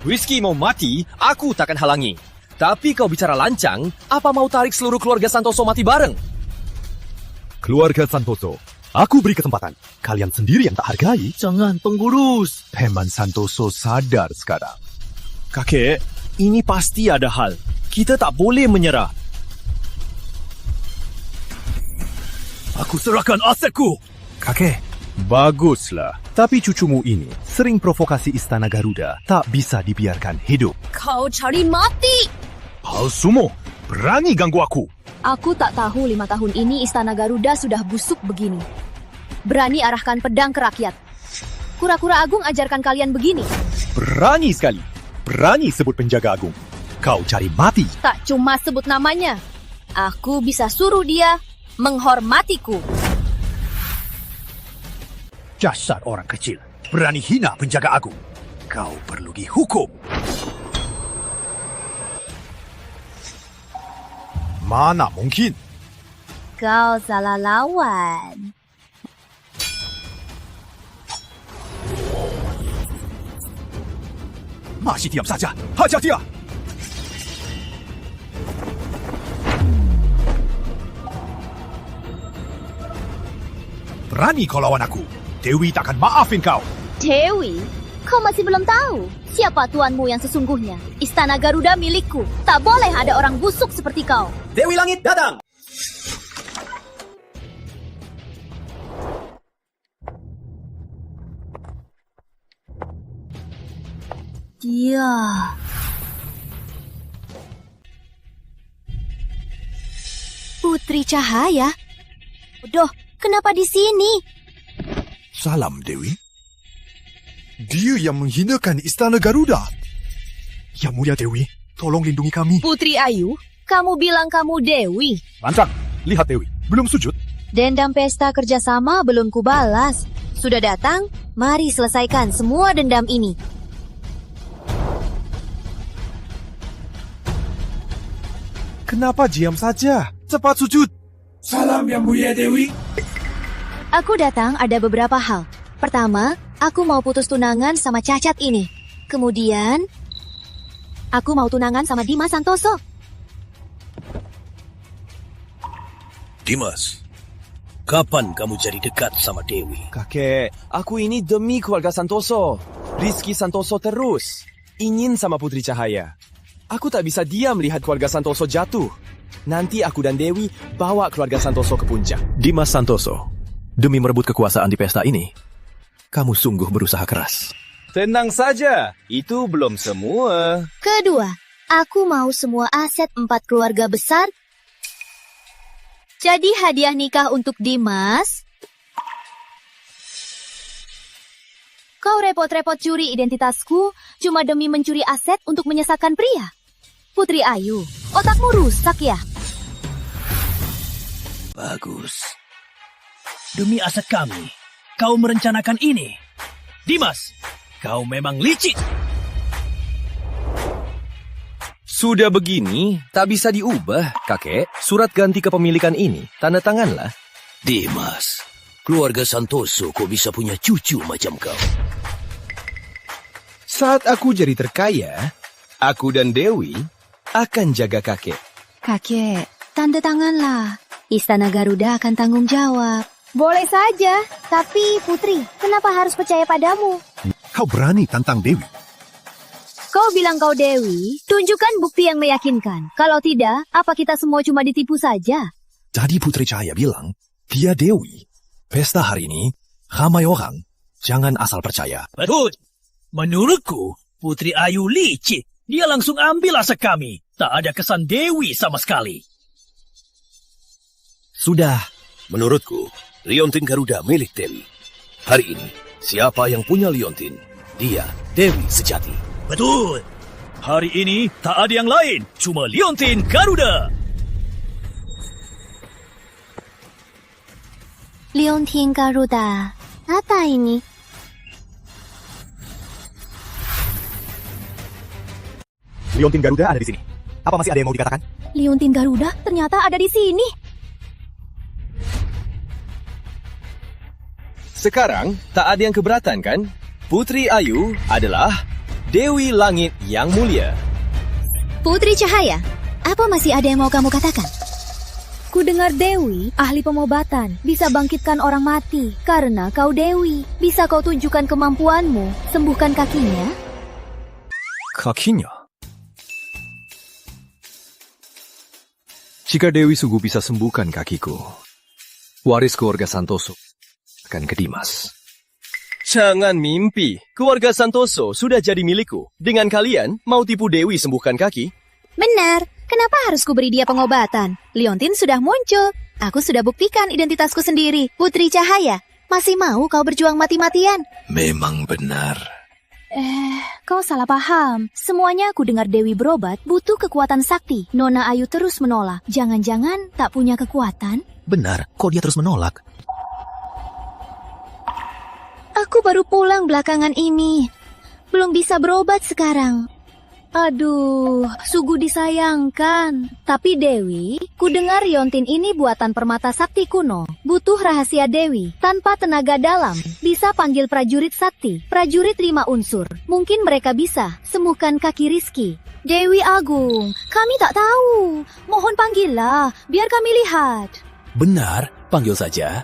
Whisky mau mati, aku takkan halangi. Tapi kau bicara lancang, apa mau tarik seluruh keluarga Santoso mati bareng? Keluarga Santoso, aku beri kesempatan. Kalian sendiri yang tak hargai. Jangan, pengurus. Paman Santoso sadar sekarang. Kakek, ini pasti ada hal. Kita tak boleh menyerah. Aku serahkan asetku. Kakek, Baguslah. Tapi cucumu ini sering provokasi Istana Garuda. Tak bisa dibiarkan hidup. Kau cari mati! Palsumo, berani ganggu aku. Aku tak tahu 5 tahun ini Istana Garuda sudah busuk begini. Berani arahkan pedang ke rakyat. Kura-kura agung ajarkan kalian begini. Berani sekali. Berani sebut penjaga agung. Kau cari mati. Tak cuma sebut namanya. Aku bisa suruh dia menghormatiku. Jasad orang kecil. Berani hina penjaga agung. Kau perlu dihukum. Mana mungkin? Kau salah lawan. Masih diam saja. Hajar dia. Berani kau lawan aku. Dewi takkan maafin kau. Dewi? Kau masih belum tahu siapa tuanmu yang sesungguhnya. Istana Garuda milikku. Tak boleh ada orang busuk seperti kau. Dewi Langit datang. Dia. Putri Cahaya? Bodoh, kenapa di sini? Salam, Dewi. Dia yang menghinakan Istana Garuda. Yang Mulia Dewi, tolong lindungi kami. Putri Ayu, kamu bilang kamu Dewi. Lancang, lihat Dewi. Belum sujud. Dendam pesta kerjasama belum kubalas. Sudah datang? Mari selesaikan semua dendam ini. Kenapa diam saja? Cepat sujud. Salam Yang Mulia Dewi. Aku datang ada beberapa hal. Pertama, aku mau putus tunangan sama cacat ini. Kemudian, aku mau tunangan sama Dimas Santoso. Dimas, kapan kamu jadi dekat sama Dewi? Kakek, aku ini demi keluarga Santoso. Rizky Santoso terus ingin sama Putri Cahaya. Aku tak bisa diam melihat keluarga Santoso jatuh. Nanti aku dan Dewi bawa keluarga Santoso ke puncak. Dimas Santoso, demi merebut kekuasaan di pesta ini, kamu sungguh berusaha keras. Tenang saja, itu belum semua. Kedua, aku mau semua aset 4 keluarga besar. Jadi hadiah nikah untuk Dimas. Kau repot-repot curi identitasku cuma demi mencuri aset untuk menyesatkan pria. Putri Ayu, otakmu rusak ya? Bagus. Demi aset kami, kau merencanakan ini. Dimas, kau memang licik. Sudah begini, tak bisa diubah, kakek. Surat ganti kepemilikan ini, tanda tanganlah. Dimas, keluarga Santoso kok bisa punya cucu macam kau? Saat aku jadi terkaya, aku dan Dewi akan jaga kakek. Kakek, tanda tanganlah. Istana Garuda akan tanggung jawab. Boleh saja, tapi Putri, kenapa harus percaya padamu? Kau berani tantang Dewi. Kau bilang kau Dewi, tunjukkan bukti yang meyakinkan. Kalau tidak, apa kita semua cuma ditipu saja? Jadi Putri Cahaya bilang, dia Dewi. Pesta hari ini, ramai orang. Jangan asal percaya. Betul. Menurutku, Putri Ayu licik. Dia langsung ambil aset kami. Tak ada kesan Dewi sama sekali. Sudah. Menurutku, liontin Garuda milik Dewi. Hari ini, siapa yang punya liontin? Dia Dewi sejati. Betul. Hari ini tak ada yang lain. Cuma liontin Garuda. Liontin Garuda. Apa ini? Liontin Garuda ada di sini. Apa masih ada yang mau dikatakan? Liontin Garuda ternyata ada di sini. Sekarang, tak ada yang keberatan kan? Putri Ayu adalah Dewi Langit yang mulia. Putri Cahaya, apa masih ada yang mau kamu katakan? Ku dengar Dewi, ahli pengobatan, bisa bangkitkan orang mati. Karena kau Dewi, bisa kau tunjukkan kemampuanmu, sembuhkan kakinya? Kakinya? Jika Dewi sungguh bisa sembuhkan kakiku, waris keluarga Santoso, serahkan ke Dimas. Jangan mimpi, keluarga Santoso sudah jadi milikku. Dengan kalian, mau tipu Dewi sembuhkan kaki? Benar, kenapa harus kuberi dia pengobatan? Leontin sudah muncul. Aku sudah buktikan identitasku sendiri, Putri Cahaya. Masih mau kau berjuang mati-matian? Memang benar. Kau salah paham. Semuanya aku dengar Dewi berobat butuh kekuatan sakti. Nona Ayu terus menolak. Jangan-jangan tak punya kekuatan? Benar, kok dia terus menolak? Aku baru pulang belakangan ini. Belum bisa berobat sekarang. Aduh, sungguh disayangkan. Tapi Dewi, ku dengar Leontin ini buatan permata sakti kuno. Butuh rahasia Dewi. Tanpa tenaga dalam, bisa panggil prajurit sakti. Prajurit 5 unsur. Mungkin mereka bisa sembuhkan kaki Rizky. Dewi Agung, kami tak tahu. Mohon panggillah, biar kami lihat. Benar, panggil saja.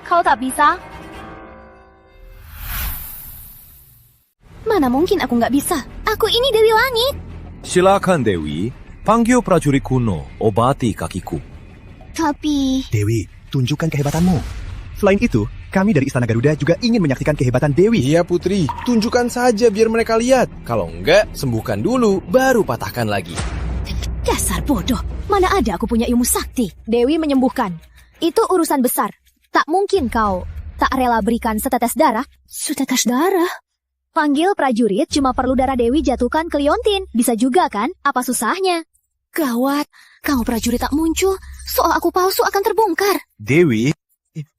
Kau tak bisa? Mana mungkin aku nggak bisa? Aku ini Dewi Langit. Silakan Dewi, panggil prajurit kuno, obati kakiku. Tapi... Dewi, tunjukkan kehebatanmu. Selain itu, kami dari Istana Garuda juga ingin menyaksikan kehebatan Dewi. Iya Putri, tunjukkan saja biar mereka lihat. Kalau enggak, sembuhkan dulu, baru patahkan lagi. Dasar bodoh, mana ada aku punya ilmu sakti. Dewi menyembuhkan. Itu urusan besar. Tak mungkin kau tak rela berikan setetes darah. Setetes darah? Panggil prajurit cuma perlu darah Dewi jatuhkan ke Leontin. Bisa juga kan? Apa susahnya? Gawat, kalau prajurit tak muncul, soal aku palsu akan terbongkar. Dewi,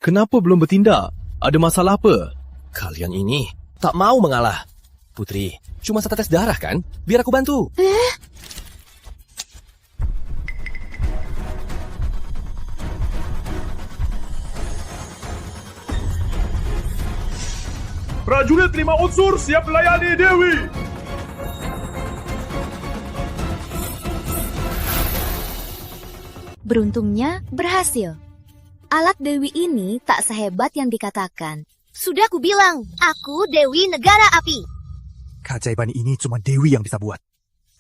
kenapa belum bertindak? Ada masalah apa? Kalian ini tak mau mengalah. Putri, cuma setetes darah kan? Biar aku bantu. Prajurit 5 unsur siap melayani Dewi. Beruntungnya berhasil. Alat Dewi ini tak sehebat yang dikatakan. Sudah kubilang, aku Dewi Negara Api. Keajaiban ini cuma Dewi yang bisa buat.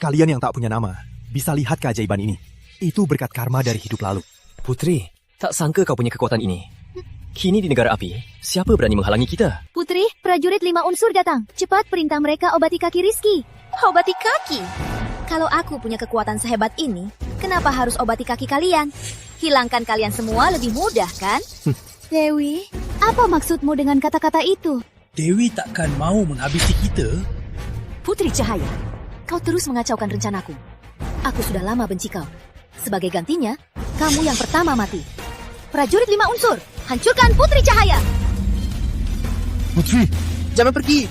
Kalian yang tak punya nama, bisa lihat keajaiban ini. Itu berkat karma dari hidup lalu. Putri, tak sangka kau punya kekuatan ini. Kini di negara api, siapa berani menghalangi kita? Putri, prajurit 5 unsur datang. Cepat perintah mereka obati kaki Rizky. Obati kaki? Kalau aku punya kekuatan sehebat ini, kenapa harus obati kaki kalian? Hilangkan kalian semua lebih mudah, kan? Dewi, apa maksudmu dengan kata-kata itu? Dewi takkan mau menghabisi kita. Putri Cahaya, kau terus mengacaukan rencanaku. Aku sudah lama benci kau. Sebagai gantinya, kamu yang pertama mati. Prajurit 5 unsur, hancurkan Putri Cahaya! Putri, jangan pergi!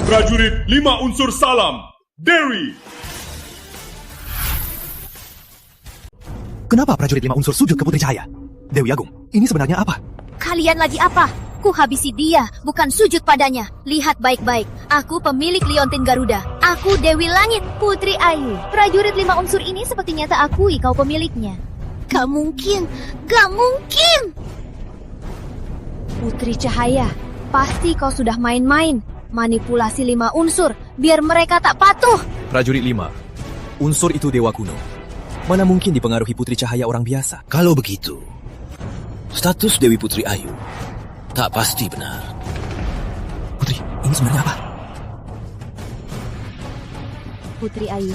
Prajurit 5 unsur salam, Dewi! Kenapa prajurit 5 unsur sujud ke Putri Cahaya? Dewi Agung, ini sebenarnya apa? Kalian lagi apa? Ku habisi dia, bukan sujud padanya. Lihat baik-baik, aku pemilik Leontin Garuda. Aku Dewi Langit, Putri Ayu. Prajurit 5 unsur ini sepertinya tak akui kau pemiliknya. Gak mungkin, gak mungkin! Putri Cahaya, pasti kau sudah main-main. Manipulasi 5 unsur, biar mereka tak patuh. Prajurit 5, unsur itu dewa kuno. Mana mungkin dipengaruhi Putri Cahaya orang biasa? Kalau begitu, status Dewi Putri Ayu tak pasti benar. Putri, ini sebenarnya apa? Putri Ayu,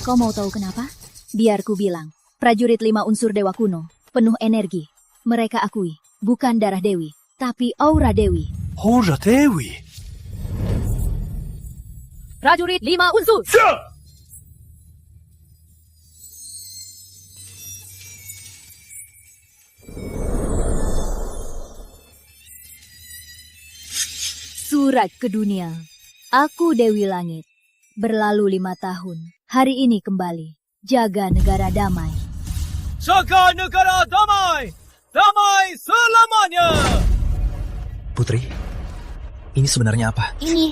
kau mau tahu kenapa? Biar ku bilang, prajurit 5 unsur dewa kuno, penuh energi. Mereka akui, bukan darah Dewi, tapi aura Dewi. Aura Dewi? Prajurit 5 unsur! Surat ke dunia. Aku Dewi Langit. Berlalu 5 tahun. Hari ini kembali. Jaga negara damai. Jaga negara damai! Damai selamanya! Putri, ini sebenarnya apa? Ini.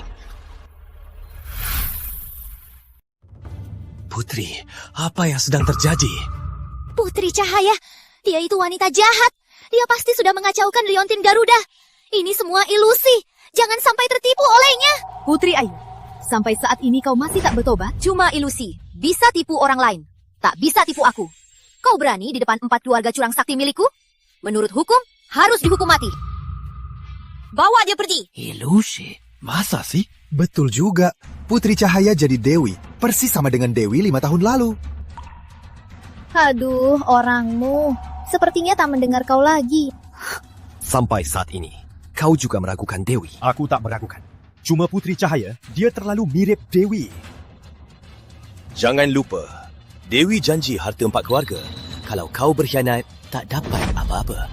Putri, apa yang sedang terjadi? Putri Cahaya. Dia itu wanita jahat. Dia pasti sudah mengacaukan Leontin Garuda. Ini semua ilusi. Jangan sampai tertipu olehnya. Putri Ayu, sampai saat ini kau masih tak bertobat? Cuma ilusi. Bisa tipu orang lain, tak bisa tipu aku. Kau berani di depan 4 keluarga curang sakti milikku? Menurut hukum, harus dihukum mati. Bawa dia pergi. Ilusi, masa sih? Betul juga. Putri Cahaya jadi Dewi, persis sama dengan Dewi 5 tahun lalu. Aduh, orangmu. Sepertinya tak mendengar kau lagi. Sampai saat ini, kau juga meragukan Dewi. Aku tak meragukan. Cuma Putri Cahaya, dia terlalu mirip Dewi. Jangan lupa, Dewi janji harta 4 keluarga. Kalau kau berkhianat, tak dapat apa-apa.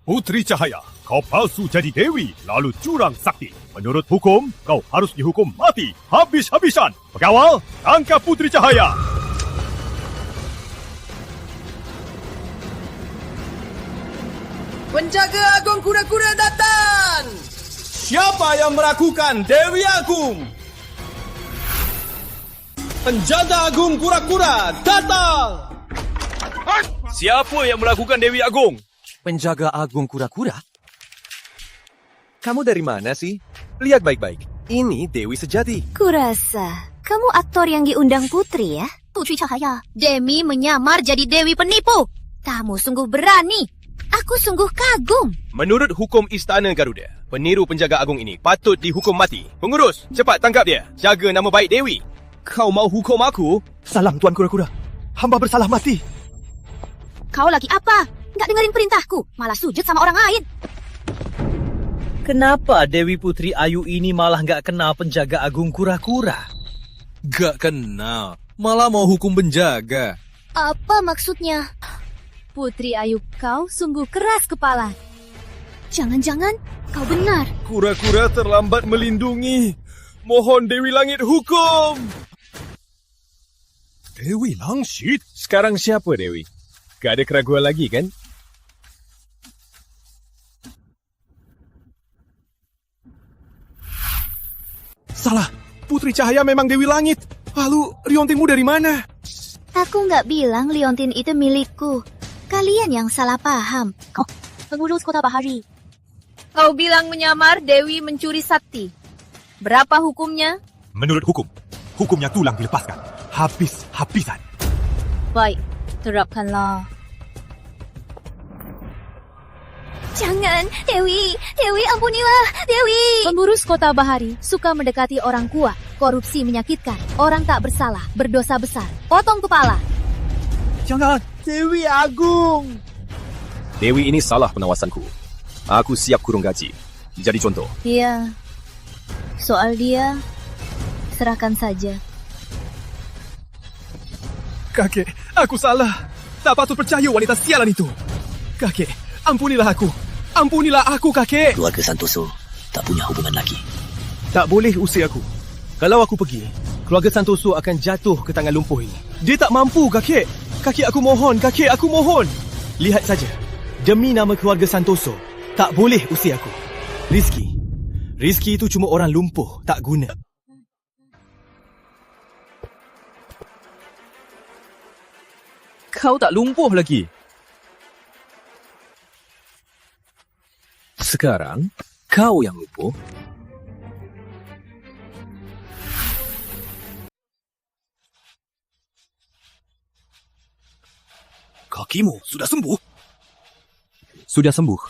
Putri Cahaya, kau palsu jadi Dewi, lalu curang sakti. Menurut hukum, kau harus dihukum mati, habis-habisan. Pegawal, tangkap Putri Cahaya. Penjaga Agung Kura-Kura datang! Siapa yang meragukan Dewi Agung? Penjaga Agung Kura-Kura datang! Siapa yang meragukan Dewi Agung? Penjaga Agung Kura-Kura? Kamu dari mana sih? Lihat baik-baik. Ini Dewi sejati. Kurasa kamu aktor yang diundang Putri ya? Putri Cahaya. Demi menyamar jadi Dewi penipu. Kamu sungguh berani. Aku sungguh kagum. Menurut hukum Istana Garuda, peniru penjaga agung ini patut dihukum mati. Pengurus, cepat tangkap dia. Jaga nama baik Dewi. Kau mau hukum aku? Salam Tuan Kura-Kura. Hamba bersalah mati. Kau lagi apa? Nggak dengerin perintahku, malah sujud sama orang lain. Kenapa Dewi Putri Ayu ini malah nggak kenal penjaga Agung Kura-Kura? Gak kenal, malah mau hukum penjaga. Apa maksudnya? Putri Ayu, kau sungguh keras kepala. Jangan-jangan kau benar. Kura-kura terlambat melindungi. Mohon Dewi Langit hukum. Dewi Langit? Sekarang siapa Dewi? Gak ada keraguan lagi kan? Salah, Putri Cahaya memang Dewi Langit. Lalu, Liontinmu dari mana? Aku nggak bilang liontin itu milikku. Kalian yang salah paham. Pengurus Kota Bahari. Kau bilang menyamar Dewi mencuri sakti. Berapa hukumnya? Menurut hukum, hukumnya tulang dilepaskan. Habis-habisan. Baik, terapkanlah. Jangan, Dewi. Dewi, ampunilah. Dewi. Pengurus Kota Bahari suka mendekati orang kuat. Korupsi menyakitkan. Orang tak bersalah, berdosa besar. Potong kepala. Jangan, Dewi Agung. Dewi ini salah pengawasanku. Aku siap kurung gaji. Jadi contoh. Iya. Soal dia, serahkan saja. Kakek, aku salah. Tak patut percaya wanita sialan itu. Kakek, ampunilah aku. Ampunilah aku, kakek. Keluarga Santoso tak punya hubungan lagi. Tak boleh usir aku. Kalau aku pergi, keluarga Santoso akan jatuh ke tangan lumpuh ini. Dia tak mampu, kakek. Kakek, aku mohon. Kakek, aku mohon. Lihat saja. Demi nama keluarga Santoso, tak boleh usir aku. Rizky itu cuma orang lumpuh, tak guna. Kau tak lumpuh lagi. Sekarang, kau yang lumpuh. Kakimu sudah sembuh? Sudah sembuh.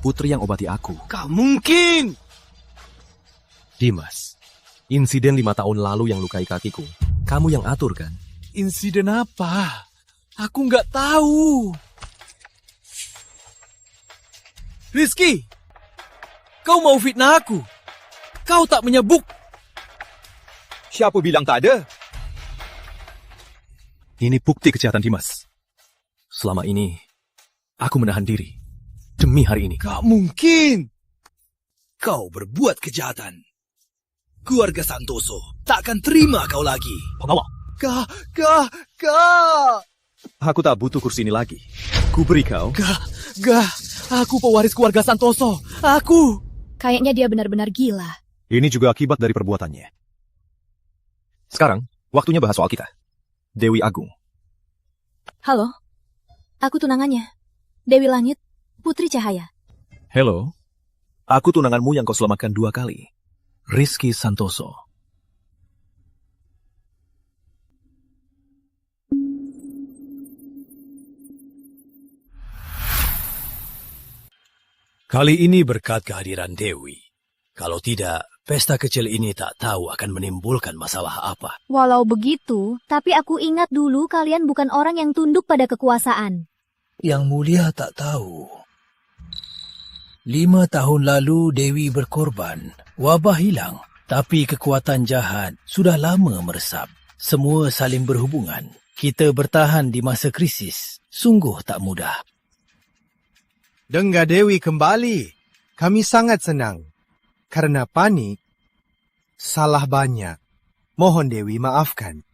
Putri yang obati aku. Tak mungkin! Dimas, insiden 5 tahun lalu yang lukai kakiku, kamu yang atur kan? Insiden apa? Aku nggak tahu. Rizky, kau mau fitnah aku? Kau tak menyebut. Siapa bilang tak ada? Ini bukti kejahatan Dimas. Selama ini, aku menahan diri. Demi hari ini. Tak mungkin! Kau berbuat kejahatan. Keluarga Santoso tak akan terima kau lagi. Pengawal. Kak! Aku tak butuh kursi ini lagi. Ku beri kau. Gah, aku pewaris keluarga Santoso. Aku. Kayaknya dia benar-benar gila. Ini juga akibat dari perbuatannya. Sekarang, waktunya bahas soal kita. Dewi Agung. Halo, aku tunangannya. Dewi Langit, Putri Cahaya. Hello, aku tunanganmu yang kau selamatkan 2 kali. Rizky Santoso. Kali ini berkat kehadiran Dewi. Kalau tidak, pesta kecil ini tak tahu akan menimbulkan masalah apa. Walau begitu, tapi aku ingat dulu kalian bukan orang yang tunduk pada kekuasaan. Yang mulia tak tahu. 5 tahun lalu Dewi berkorban. Wabah hilang. Tapi kekuatan jahat sudah lama meresap. Semua saling berhubungan. Kita bertahan di masa krisis. Sungguh tak mudah. Dengar Dewi kembali. Kami sangat senang. Karena panik, salah banyak. Mohon Dewi maafkan.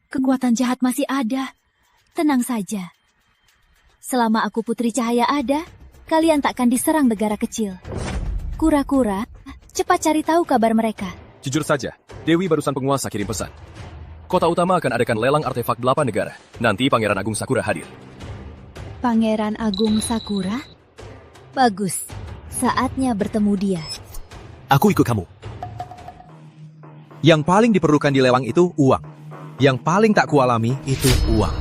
Kekuatan jahat masih ada. Tenang saja. Selama aku Putri Cahaya ada, kalian takkan diserang negara kecil. Kura-kura, cepat cari tahu kabar mereka. Jujur saja, Dewi barusan penguasa kirim pesan. Kota utama akan adakan lelang artefak 8 negara. Nanti Pangeran Agung Sakura hadir. Pangeran Agung Sakura? Bagus, saatnya bertemu dia. Aku ikut kamu. Yang paling diperlukan di lelang itu uang. Yang paling tak kualami itu uang.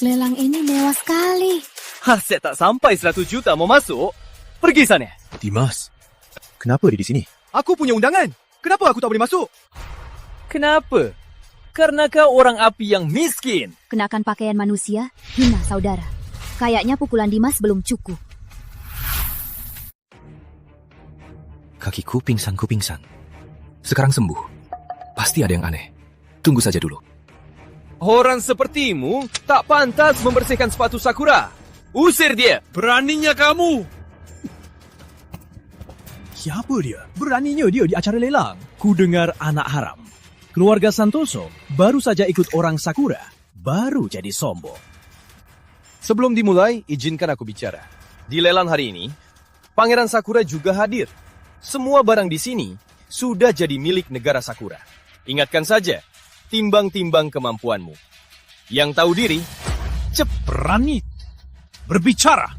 Lelang ini mewah sekali. Saya tak sampai 100 juta mau masuk. Pergi sana. Dimas, kenapa dia di sini? Aku punya undangan. Kenapa aku tak boleh masuk? Kenapa? Karena kau orang api yang miskin. Kenakan pakaian manusia, hina saudara. Kayaknya pukulan Dimas belum cukup. Kakiku pingsan. Sekarang sembuh. Pasti ada yang aneh. Tunggu saja dulu. Orang sepertimu tak pantas membersihkan sepatu Sakura. Usir dia. Beraninya kamu. Siapa dia? Beraninya dia di acara lelang. Ku dengar anak haram. Keluarga Santoso baru saja ikut orang Sakura. Baru jadi sombong. Sebelum dimulai, izinkan aku bicara. Di lelang hari ini, Pangeran Sakura juga hadir. Semua barang di sini sudah jadi milik negara Sakura. Ingatkan saja, timbang-timbang kemampuanmu. Yang tahu diri, berani berbicara.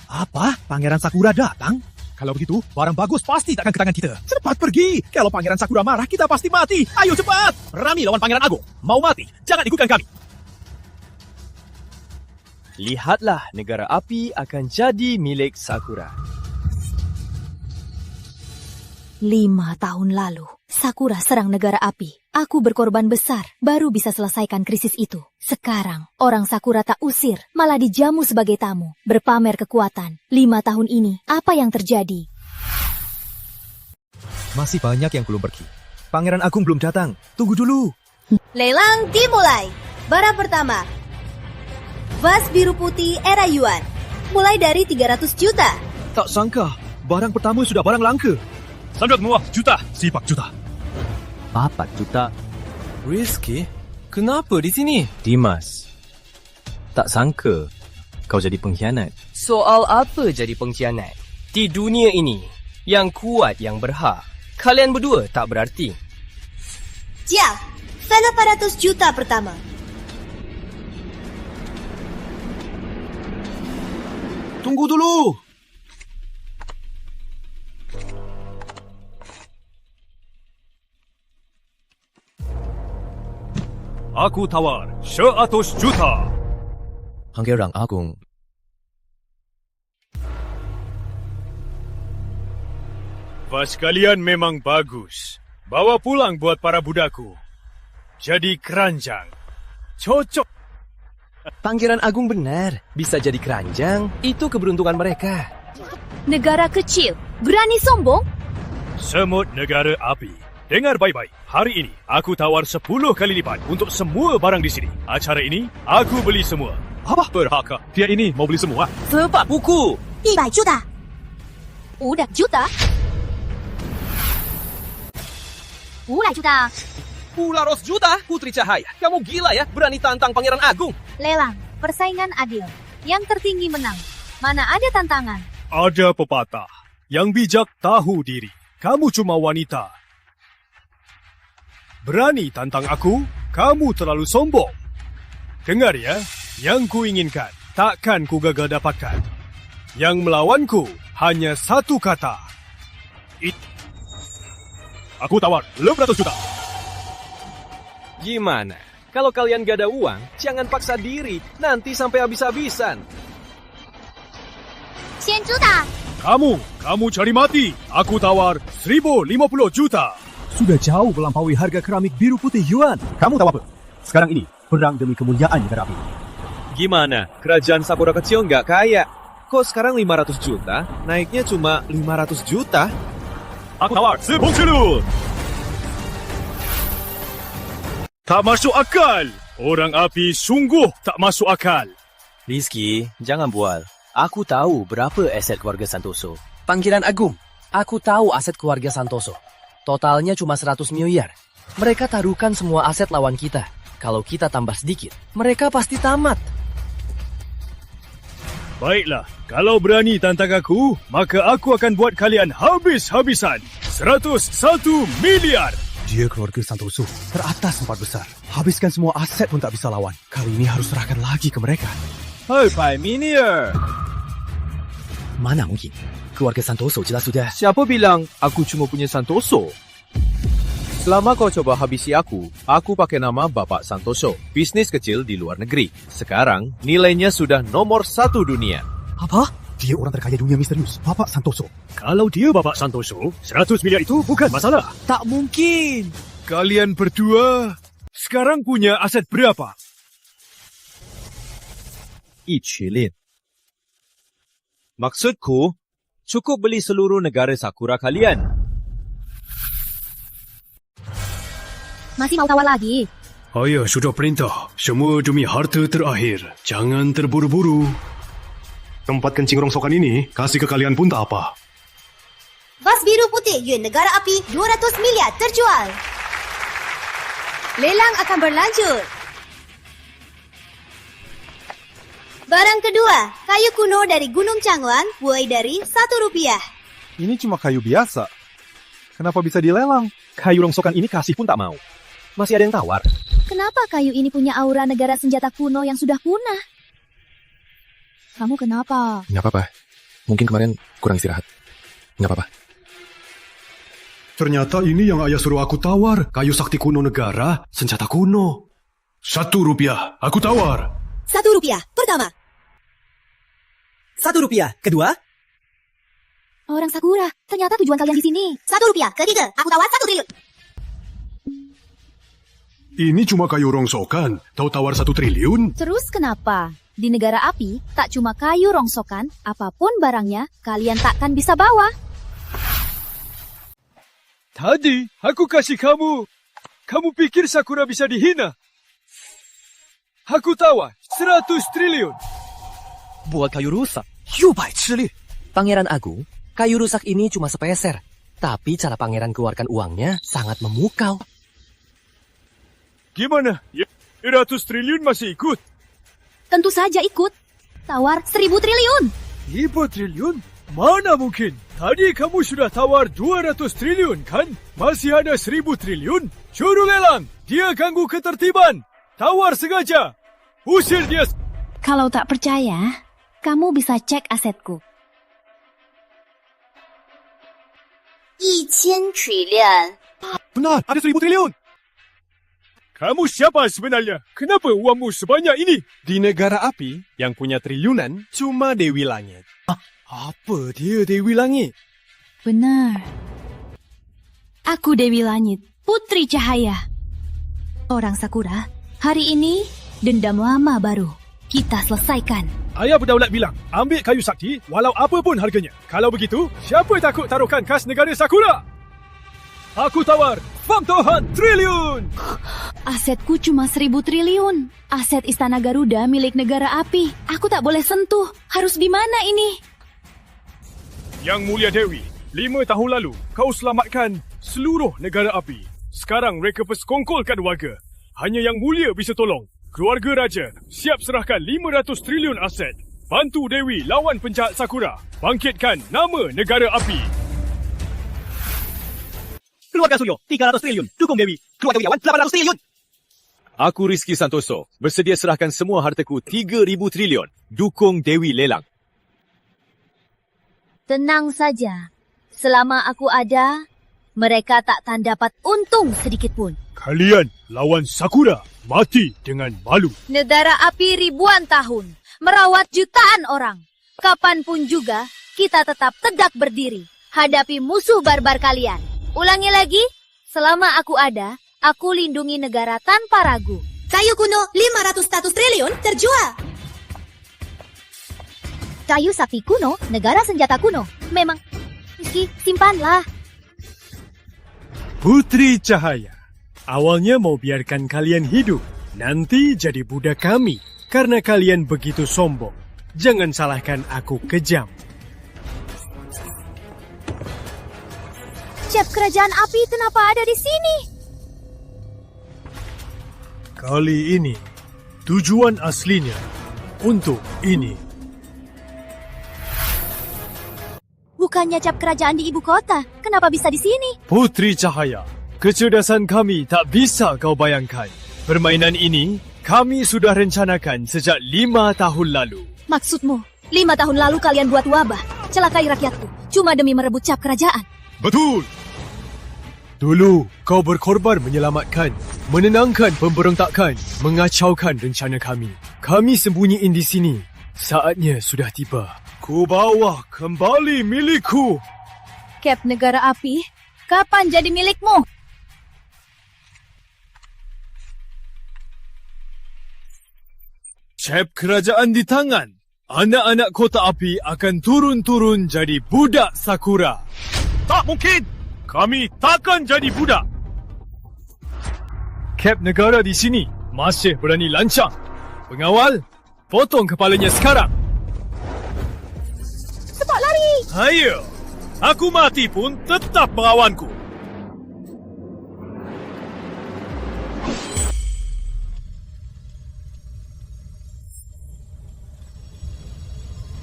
Apa? Pangeran Sakura datang? Kalau begitu, barang bagus pasti takkan ke tangan kita. Cepat pergi. Kalau Pangeran Sakura marah, kita pasti mati. Ayo cepat. Rami lawan Pangeran Agung. Mau mati, jangan ikutkan kami. Lihatlah, negara api akan jadi milik Sakura. 5 tahun lalu, Sakura serang negara api. Aku berkorban besar, baru bisa selesaikan krisis itu. Sekarang, orang Sakura tak usir, malah dijamu sebagai tamu, berpamer kekuatan. 5 tahun ini, apa yang terjadi? Masih banyak yang belum pergi. Pangeran Agung belum datang. Tunggu dulu. Lelang dimulai. Barang pertama. Vas biru putih era Yuan. Mulai dari 300 juta. Tak sangka, barang pertama sudah barang langka. Sandot muah juta. Sipak juta. 4 juta. Rizky, kenapa di sini? Dimas, tak sangka kau jadi pengkhianat. Soal apa jadi pengkhianat? Di dunia ini, yang kuat yang berhak. Kalian berdua tak berarti. Jia, 800 juta pertama. Tunggu dulu. Aku tawar 100 juta. Pangeran Agung. Vas kalian memang bagus. Bawa pulang buat para budaku. Jadi keranjang. Cocok. Pangeran Agung benar. Bisa jadi keranjang, itu keberuntungan mereka. Negara kecil, berani sombong? Semut negara api. Dengar baik-baik. Hari ini, aku tawar 10 kali lipat untuk semua barang di sini. Acara ini, aku beli semua. Apa? Berhaka. Dia ini mau beli semua. Sebab buku. 100 juta. 500 juta? 500 juta. 500 juta? Putri Cahaya, kamu gila ya, berani tantang Pangeran Agung. Lelang, persaingan adil. Yang tertinggi menang. Mana ada tantangan? Ada pepatah. Yang bijak tahu diri. Kamu cuma wanita. Berani tantang aku, kamu terlalu sombong. Dengar ya, yang kuinginkan takkan ku gagal dapatkan. Yang melawanku hanya satu kata. Aku tawar 500 juta. Gimana? Kalau kalian gak ada uang, jangan paksa diri. Nanti sampai habis-habisan. 先知道。 Kamu cari mati. Aku tawar 1.050 juta. Sudah jauh melampaui harga keramik biru putih Yuan. Kamu tahu apa? Sekarang ini, perang demi kemuliaan negara api. Gimana? Kerajaan Sakura kecil nggak kaya. Kok sekarang 500 juta? Naiknya cuma 500 juta? Aku tawar 10 triliun. Tak masuk akal. Orang api sungguh tak masuk akal. Rizky, jangan bual. Aku tahu berapa aset keluarga Santoso. Pangeran Agung, aku tahu aset keluarga Santoso. Totalnya cuma 100 miliar. Mereka taruhkan semua aset lawan kita. Kalau kita tambah sedikit, mereka pasti tamat. Baiklah, kalau berani tantang aku, maka aku akan buat kalian habis-habisan. 101 miliar. Dia keluarga Santoso, teratas 4 besar. Habiskan semua aset pun tak bisa lawan. Kali ini harus serahkan lagi ke mereka. Hai, Pai Minier. Mana mungkin? Keluarga Santoso jelas sudah. Siapa bilang aku cuma punya Santoso? Selama kau coba habisi aku pakai nama Bapak Santoso. Bisnis kecil di luar negeri. Sekarang, nilainya sudah nomor 1 dunia. Apa? Dia orang terkaya dunia misterius, Bapak Santoso. Kalau dia Bapak Santoso, 100 miliar itu bukan masalah. Tak mungkin. Kalian berdua sekarang punya aset berapa? 1 trillion. Maksudku, cukup beli seluruh negara Sakura kalian. Masih mau tawar lagi? Ayah sudah perintah. Semua demi harta terakhir. Jangan terburu-buru. Tempat kencing rongsokan ini, kasih ke kalian pun tak apa. Vas biru putih Yuan Negara Api 200 miliar terjual. Lelang akan berlanjut. Barang kedua, kayu kuno dari Gunung Changwan, mulai dari Rp1. Ini cuma kayu biasa. Kenapa bisa dilelang? Kayu rongsokan ini kasih pun tak mau. Masih ada yang tawar. Kenapa kayu ini punya aura negara senjata kuno yang sudah punah? Kamu kenapa? Nggak apa-apa. Mungkin kemarin kurang istirahat. Nggak apa-apa. Ternyata ini yang ayah suruh aku tawar. Kayu sakti kuno negara, senjata kuno. Rp1. Aku tawar. Rp1 pertama. Rp1 kedua. Orang Sakura, ternyata tujuan kalian di sini. Rp1 ketiga. Aku tawar 1 triliun. Ini cuma kayu rongsokan. Tahu tawar 1 triliun? Terus kenapa? Di negara api, tak cuma kayu rongsokan, apapun barangnya, kalian takkan bisa bawa. Tadi, aku kasih kamu. Kamu pikir Sakura bisa dihina? Aku tawar 100 triliun. Buat kayu rusak. Yubai cili. Pangeran Agung, kayu rusak ini cuma sepeser. Tapi cara pangeran keluarkan uangnya sangat memukau. Gimana? 100 triliun masih ikut? Tentu saja ikut. Tawar 1.000 triliun. 1 triliun? Mana mungkin? Tadi kamu sudah tawar 200 triliun kan? Masih ada 1.000 triliun? Juru lelang, dia ganggu ketertiban. Tawar sengaja. Usir dia. Kalau tak percaya, kamu bisa cek asetku. 1000 triliun. Benar, ada 1.000 triliun. Kamu siapa sebenarnya? Kenapa uangmu sebanyak ini? Di negara api, yang punya triliunan cuma Dewi Langit. Apa dia Dewi Langit? Benar. Aku Dewi Langit, Putri Cahaya. Orang Sakura, hari ini dendam lama baru. Kita selesaikan. Ayah berdaulat bilang, ambil kayu sakti walau apa pun harganya. Kalau begitu, siapa takut taruhkan kas negara Sakura? Aku tawar Famtohan triliun. Asetku cuma 1.000 triliun. Aset Istana Garuda milik negara api. Aku tak boleh sentuh. Harus di mana ini? Yang Mulia Dewi, 5 tahun lalu kau selamatkan seluruh negara api. Sekarang mereka persekongkolkan warga. Hanya Yang Mulia bisa tolong. Keluarga Raja siap serahkan 500 triliun aset. Bantu Dewi lawan penjahat Sakura. Bangkitkan nama negara api. Keluarga Suryo, 300 triliun. Dukung Dewi. Keluarga Wirawan, 800 triliun. Aku Rizky Santoso, bersedia serahkan semua hartaku 3.000 triliun. Dukung Dewi lelang. Tenang saja. Selama aku ada, mereka takkan dapat untung sedikit pun. Kalian lawan Sakura mati dengan malu. Negara api ribuan tahun, merawat jutaan orang. Kapanpun juga, kita tetap tegak berdiri, hadapi musuh barbar kalian. Ulangi lagi, selama aku ada, aku lindungi negara tanpa ragu. Kayu kuno 500 triliun terjual. Kayu sakti kuno, negara senjata kuno. Memang, simpanlah. Putri Cahaya, awalnya mau biarkan kalian hidup, nanti jadi budak kami karena kalian begitu sombong. Jangan salahkan aku kejam. Chef kerajaan api kenapa ada di sini? Kali ini, tujuan aslinya untuk ini. Bukannya cap kerajaan di ibu kota, kenapa bisa di sini? Putri Cahaya, kecerdasan kami tak bisa kau bayangkan. Permainan ini kami sudah rencanakan sejak 5 tahun lalu. Maksudmu, 5 tahun lalu kalian buat wabah, celakai rakyatku, cuma demi merebut cap kerajaan? Betul! Dulu, kau berkorban menyelamatkan, menenangkan pemberontakan, mengacaukan rencana kami. Kami sembunyiin di sini. Saatnya sudah tiba. Ku bawa kembali milikku. Cap negara api, kapan jadi milikmu? Cap kerajaan di tangan. Anak-anak kota api akan turun-turun jadi budak Sakura. Tak mungkin! Kami takkan jadi budak. Cap negara di sini masih berani lancang. Pengawal, potong kepalanya sekarang. Cepat lari! Ayo, aku mati pun tetap melawanku.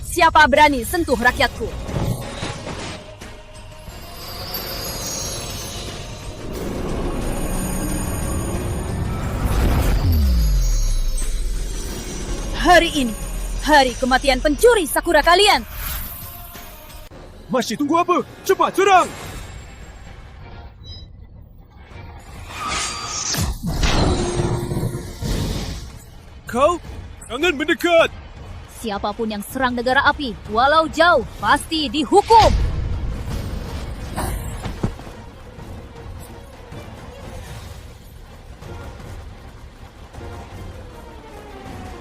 Siapa berani sentuh rakyatku? Hari ini, hari kematian pencuri Sakura kalian. Masih tunggu apa? Cepat serang! Kau jangan mendekat! Siapapun yang serang negara api, walau jauh, pasti dihukum.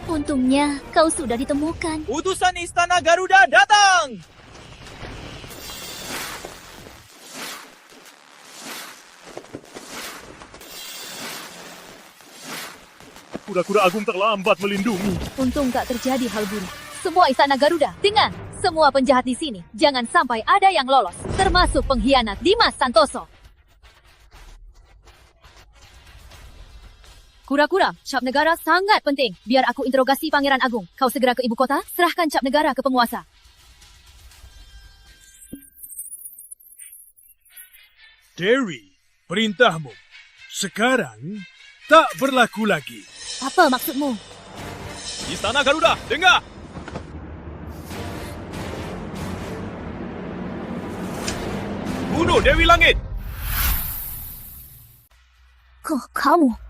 Untungnya kau sudah ditemukan. Utusan Istana Garuda datang! Kura-kura agung terlambat melindungi. Untung tak terjadi hal buruk. Semua Istana Garuda, dengar! Semua penjahat di sini, jangan sampai ada yang lolos. Termasuk pengkhianat Dimas Santoso. Kura-kura, cap negara sangat penting. Biar aku interogasi Pangeran Agung. Kau segera ke ibu kota, serahkan cap negara ke penguasa. Dewi, perintahmu sekarang tak berlaku lagi. Apa maksudmu? Istana Garuda, dengar! Bunuh Dewi Langit! Kamu...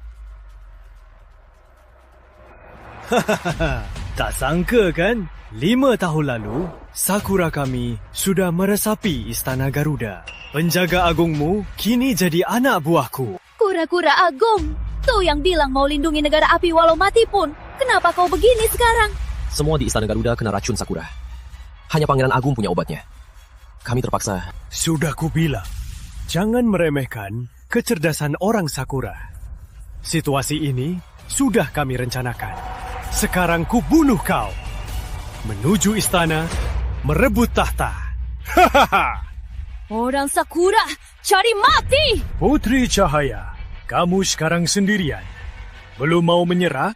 Tak sangka kan? 5 tahun lalu, Sakura kami sudah meresapi Istana Garuda. Penjaga agungmu kini jadi anak buahku. Kura-kura agung, tuh yang bilang mau lindungi negara api walau mati pun. Kenapa kau begini sekarang? Semua di Istana Garuda kena racun Sakura. Hanya Pangeran Agung punya obatnya. Kami terpaksa... Sudah kubilang, jangan meremehkan kecerdasan orang Sakura. Situasi ini sudah kami rencanakan. Sekarang ku bunuh kau. Menuju istana, merebut tahta. Hahaha. Orang Sakura, cari mati! Putri Cahaya, kamu sekarang sendirian. Belum mau menyerah?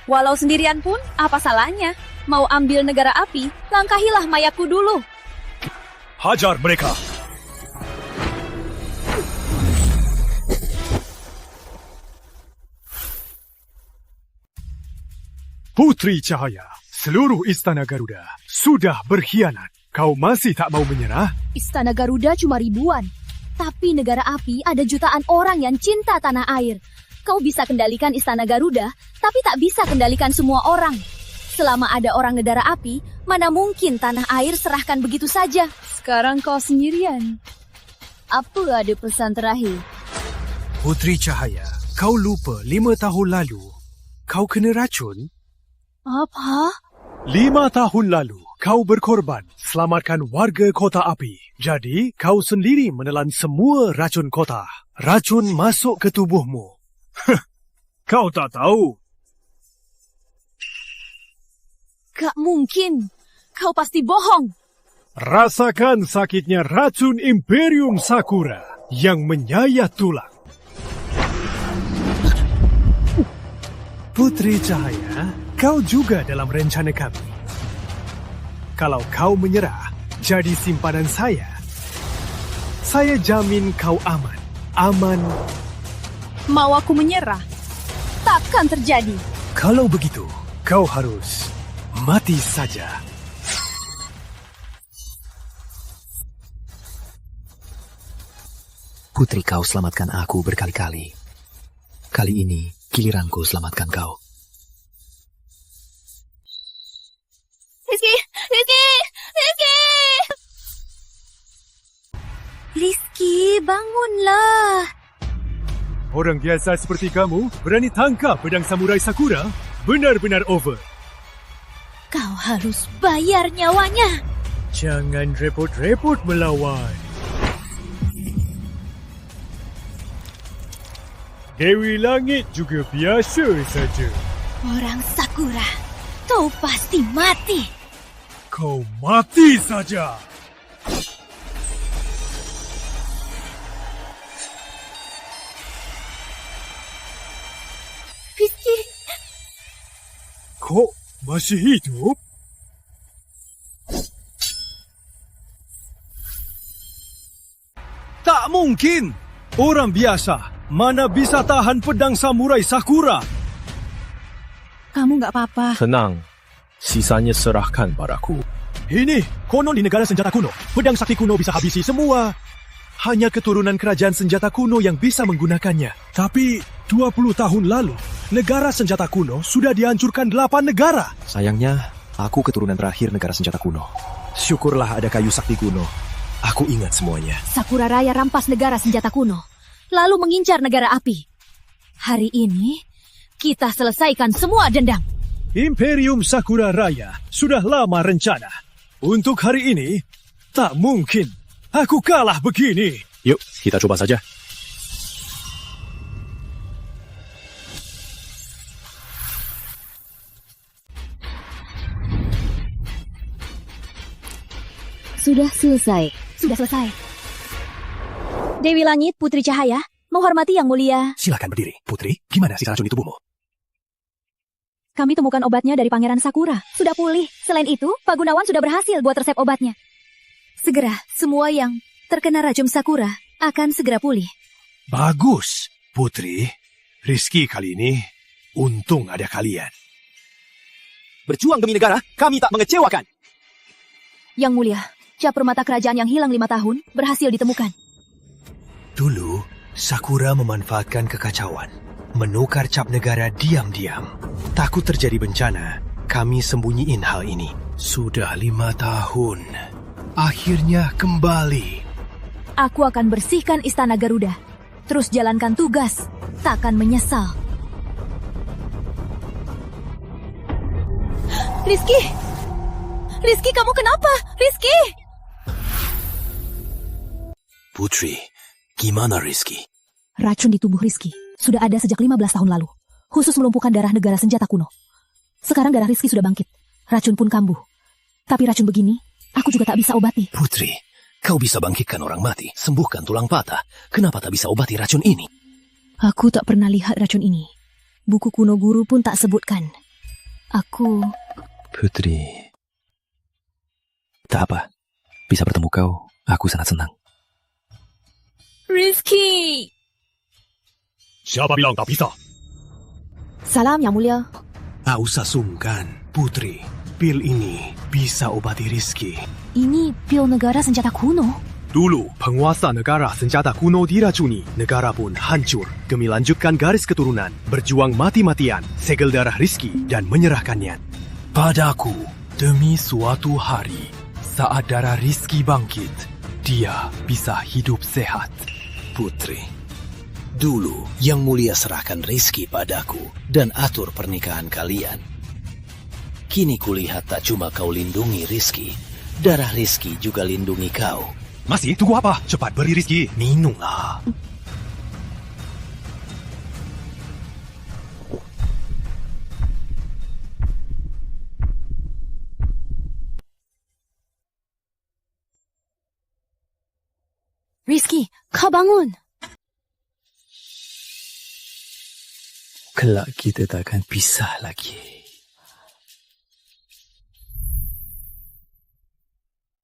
Walau sendirian pun, apa salahnya? Mau ambil negara api, langkahilah mayatku dulu. Hajar mereka! Putri Cahaya, seluruh Istana Garuda sudah berkhianat. Kau masih tak mau menyerah? Istana Garuda cuma ribuan. Tapi negara api ada jutaan orang yang cinta tanah air. Kau bisa kendalikan Istana Garuda, tapi tak bisa kendalikan semua orang. Selama ada orang negara api, mana mungkin tanah air serahkan begitu saja. Sekarang kau sendirian. Apa ada pesan terakhir? Putri Cahaya, kau lupa 5 tahun lalu kau kena racun? Apa? 5 tahun lalu, kau berkorban selamatkan warga kota api. Jadi, kau sendiri menelan semua racun kota. Racun masuk ke tubuhmu. Kau tak tahu. Gak mungkin. Kau pasti bohong. Rasakan sakitnya racun Imperium Sakura yang menyayat tulang. Putri Cahaya, kau juga dalam rencana kami. Kalau kau menyerah, jadi simpanan saya jamin kau aman. Aman. Mau aku menyerah? Takkan terjadi. Kalau begitu, kau harus mati saja. Putri, kau selamatkan aku berkali-kali. Kali ini, giliranku selamatkan kau. Rizky! Rizky! Rizky! Rizky, bangunlah. Orang biasa seperti kamu berani tangkap pedang samurai Sakura? Benar-benar over. Kau harus bayar nyawanya. Jangan repot-repot melawan. Dewi Langit juga biasa saja. Orang Sakura, kau pasti mati. Kau mati saja. Rizky. Kok masih hidup? Tak mungkin. Orang biasa mana bisa tahan pedang samurai Sakura? Kamu gak apa-apa. Tenang. Sisanya serahkan padaku. Ini, konon di negara senjata kuno, pedang sakti kuno bisa habisi semua. Hanya keturunan kerajaan senjata kuno yang bisa menggunakannya. Tapi, 20 tahun lalu, negara senjata kuno sudah dihancurkan 8 negara. Sayangnya, aku keturunan terakhir negara senjata kuno. Syukurlah ada kayu sakti kuno. Aku ingat semuanya. Sakura Raya rampas negara senjata kuno, lalu mengincar negara api. Hari ini, kita selesaikan semua dendam. Imperium Sakura Raya sudah lama rencana. Untuk hari ini, tak mungkin aku kalah begini. Yuk, kita coba saja. Sudah selesai. Sudah selesai. Dewi Langit, Putri Cahaya, menghormati Yang Mulia. Silakan berdiri. Putri, gimana sisa racun di tubuhmu? Kami temukan obatnya dari Pangeran Sakura. Sudah pulih. Selain itu, Pak Gunawan sudah berhasil buat resep obatnya. Segera, semua yang terkena racun Sakura akan segera pulih. Bagus, Putri. Rizky kali ini, untung ada kalian. Berjuang demi negara, kami tak mengecewakan. Yang Mulia, cap permata kerajaan yang hilang 5 tahun berhasil ditemukan. Dulu, Sakura memanfaatkan kekacauan, menukar cap negara diam-diam. Takut terjadi bencana, kami sembunyiin hal ini. Sudah 5 tahun. Akhirnya kembali. Aku akan bersihkan Istana Garuda. Terus jalankan tugas. Takkan menyesal. Rizky! Rizky, kamu kenapa? Rizky! Putri, gimana Rizky? Racun di tubuh Rizky sudah ada sejak 15 tahun lalu. Khusus melumpuhkan darah negara senjata kuno. Sekarang darah Rizky sudah bangkit. Racun pun kambuh. Tapi racun begini, aku juga tak bisa obati. Putri, kau bisa bangkitkan orang mati, sembuhkan tulang patah. Kenapa tak bisa obati racun ini? Aku tak pernah lihat racun ini. Buku kuno guru pun tak sebutkan. Aku... Putri... Tak apa. Bisa bertemu kau, aku sangat senang. Rizky! Siapa bilang tak bisa? Salam, Yang Mulia. Tak usah sungkan, Putri. Pil ini bisa obati Rizky. Ini pil negara senjata kuno. Dulu, penguasa negara senjata kuno diracuni, negara pun hancur demi lanjutkan garis keturunan, berjuang mati-matian, segel darah Rizky dan menyerahkannya. Padaku, demi suatu hari, saat darah Rizky bangkit, dia bisa hidup sehat. Putri, dulu Yang Mulia serahkan Rizky padaku dan atur pernikahan kalian. Kini kulihat tak cuma kau lindungi Rizky, darah Rizky juga lindungi kau. Masih tunggu apa? Cepat beri Rizky. Minumlah. Rizky, kau bangun. Kelak kita tak akan pisah lagi.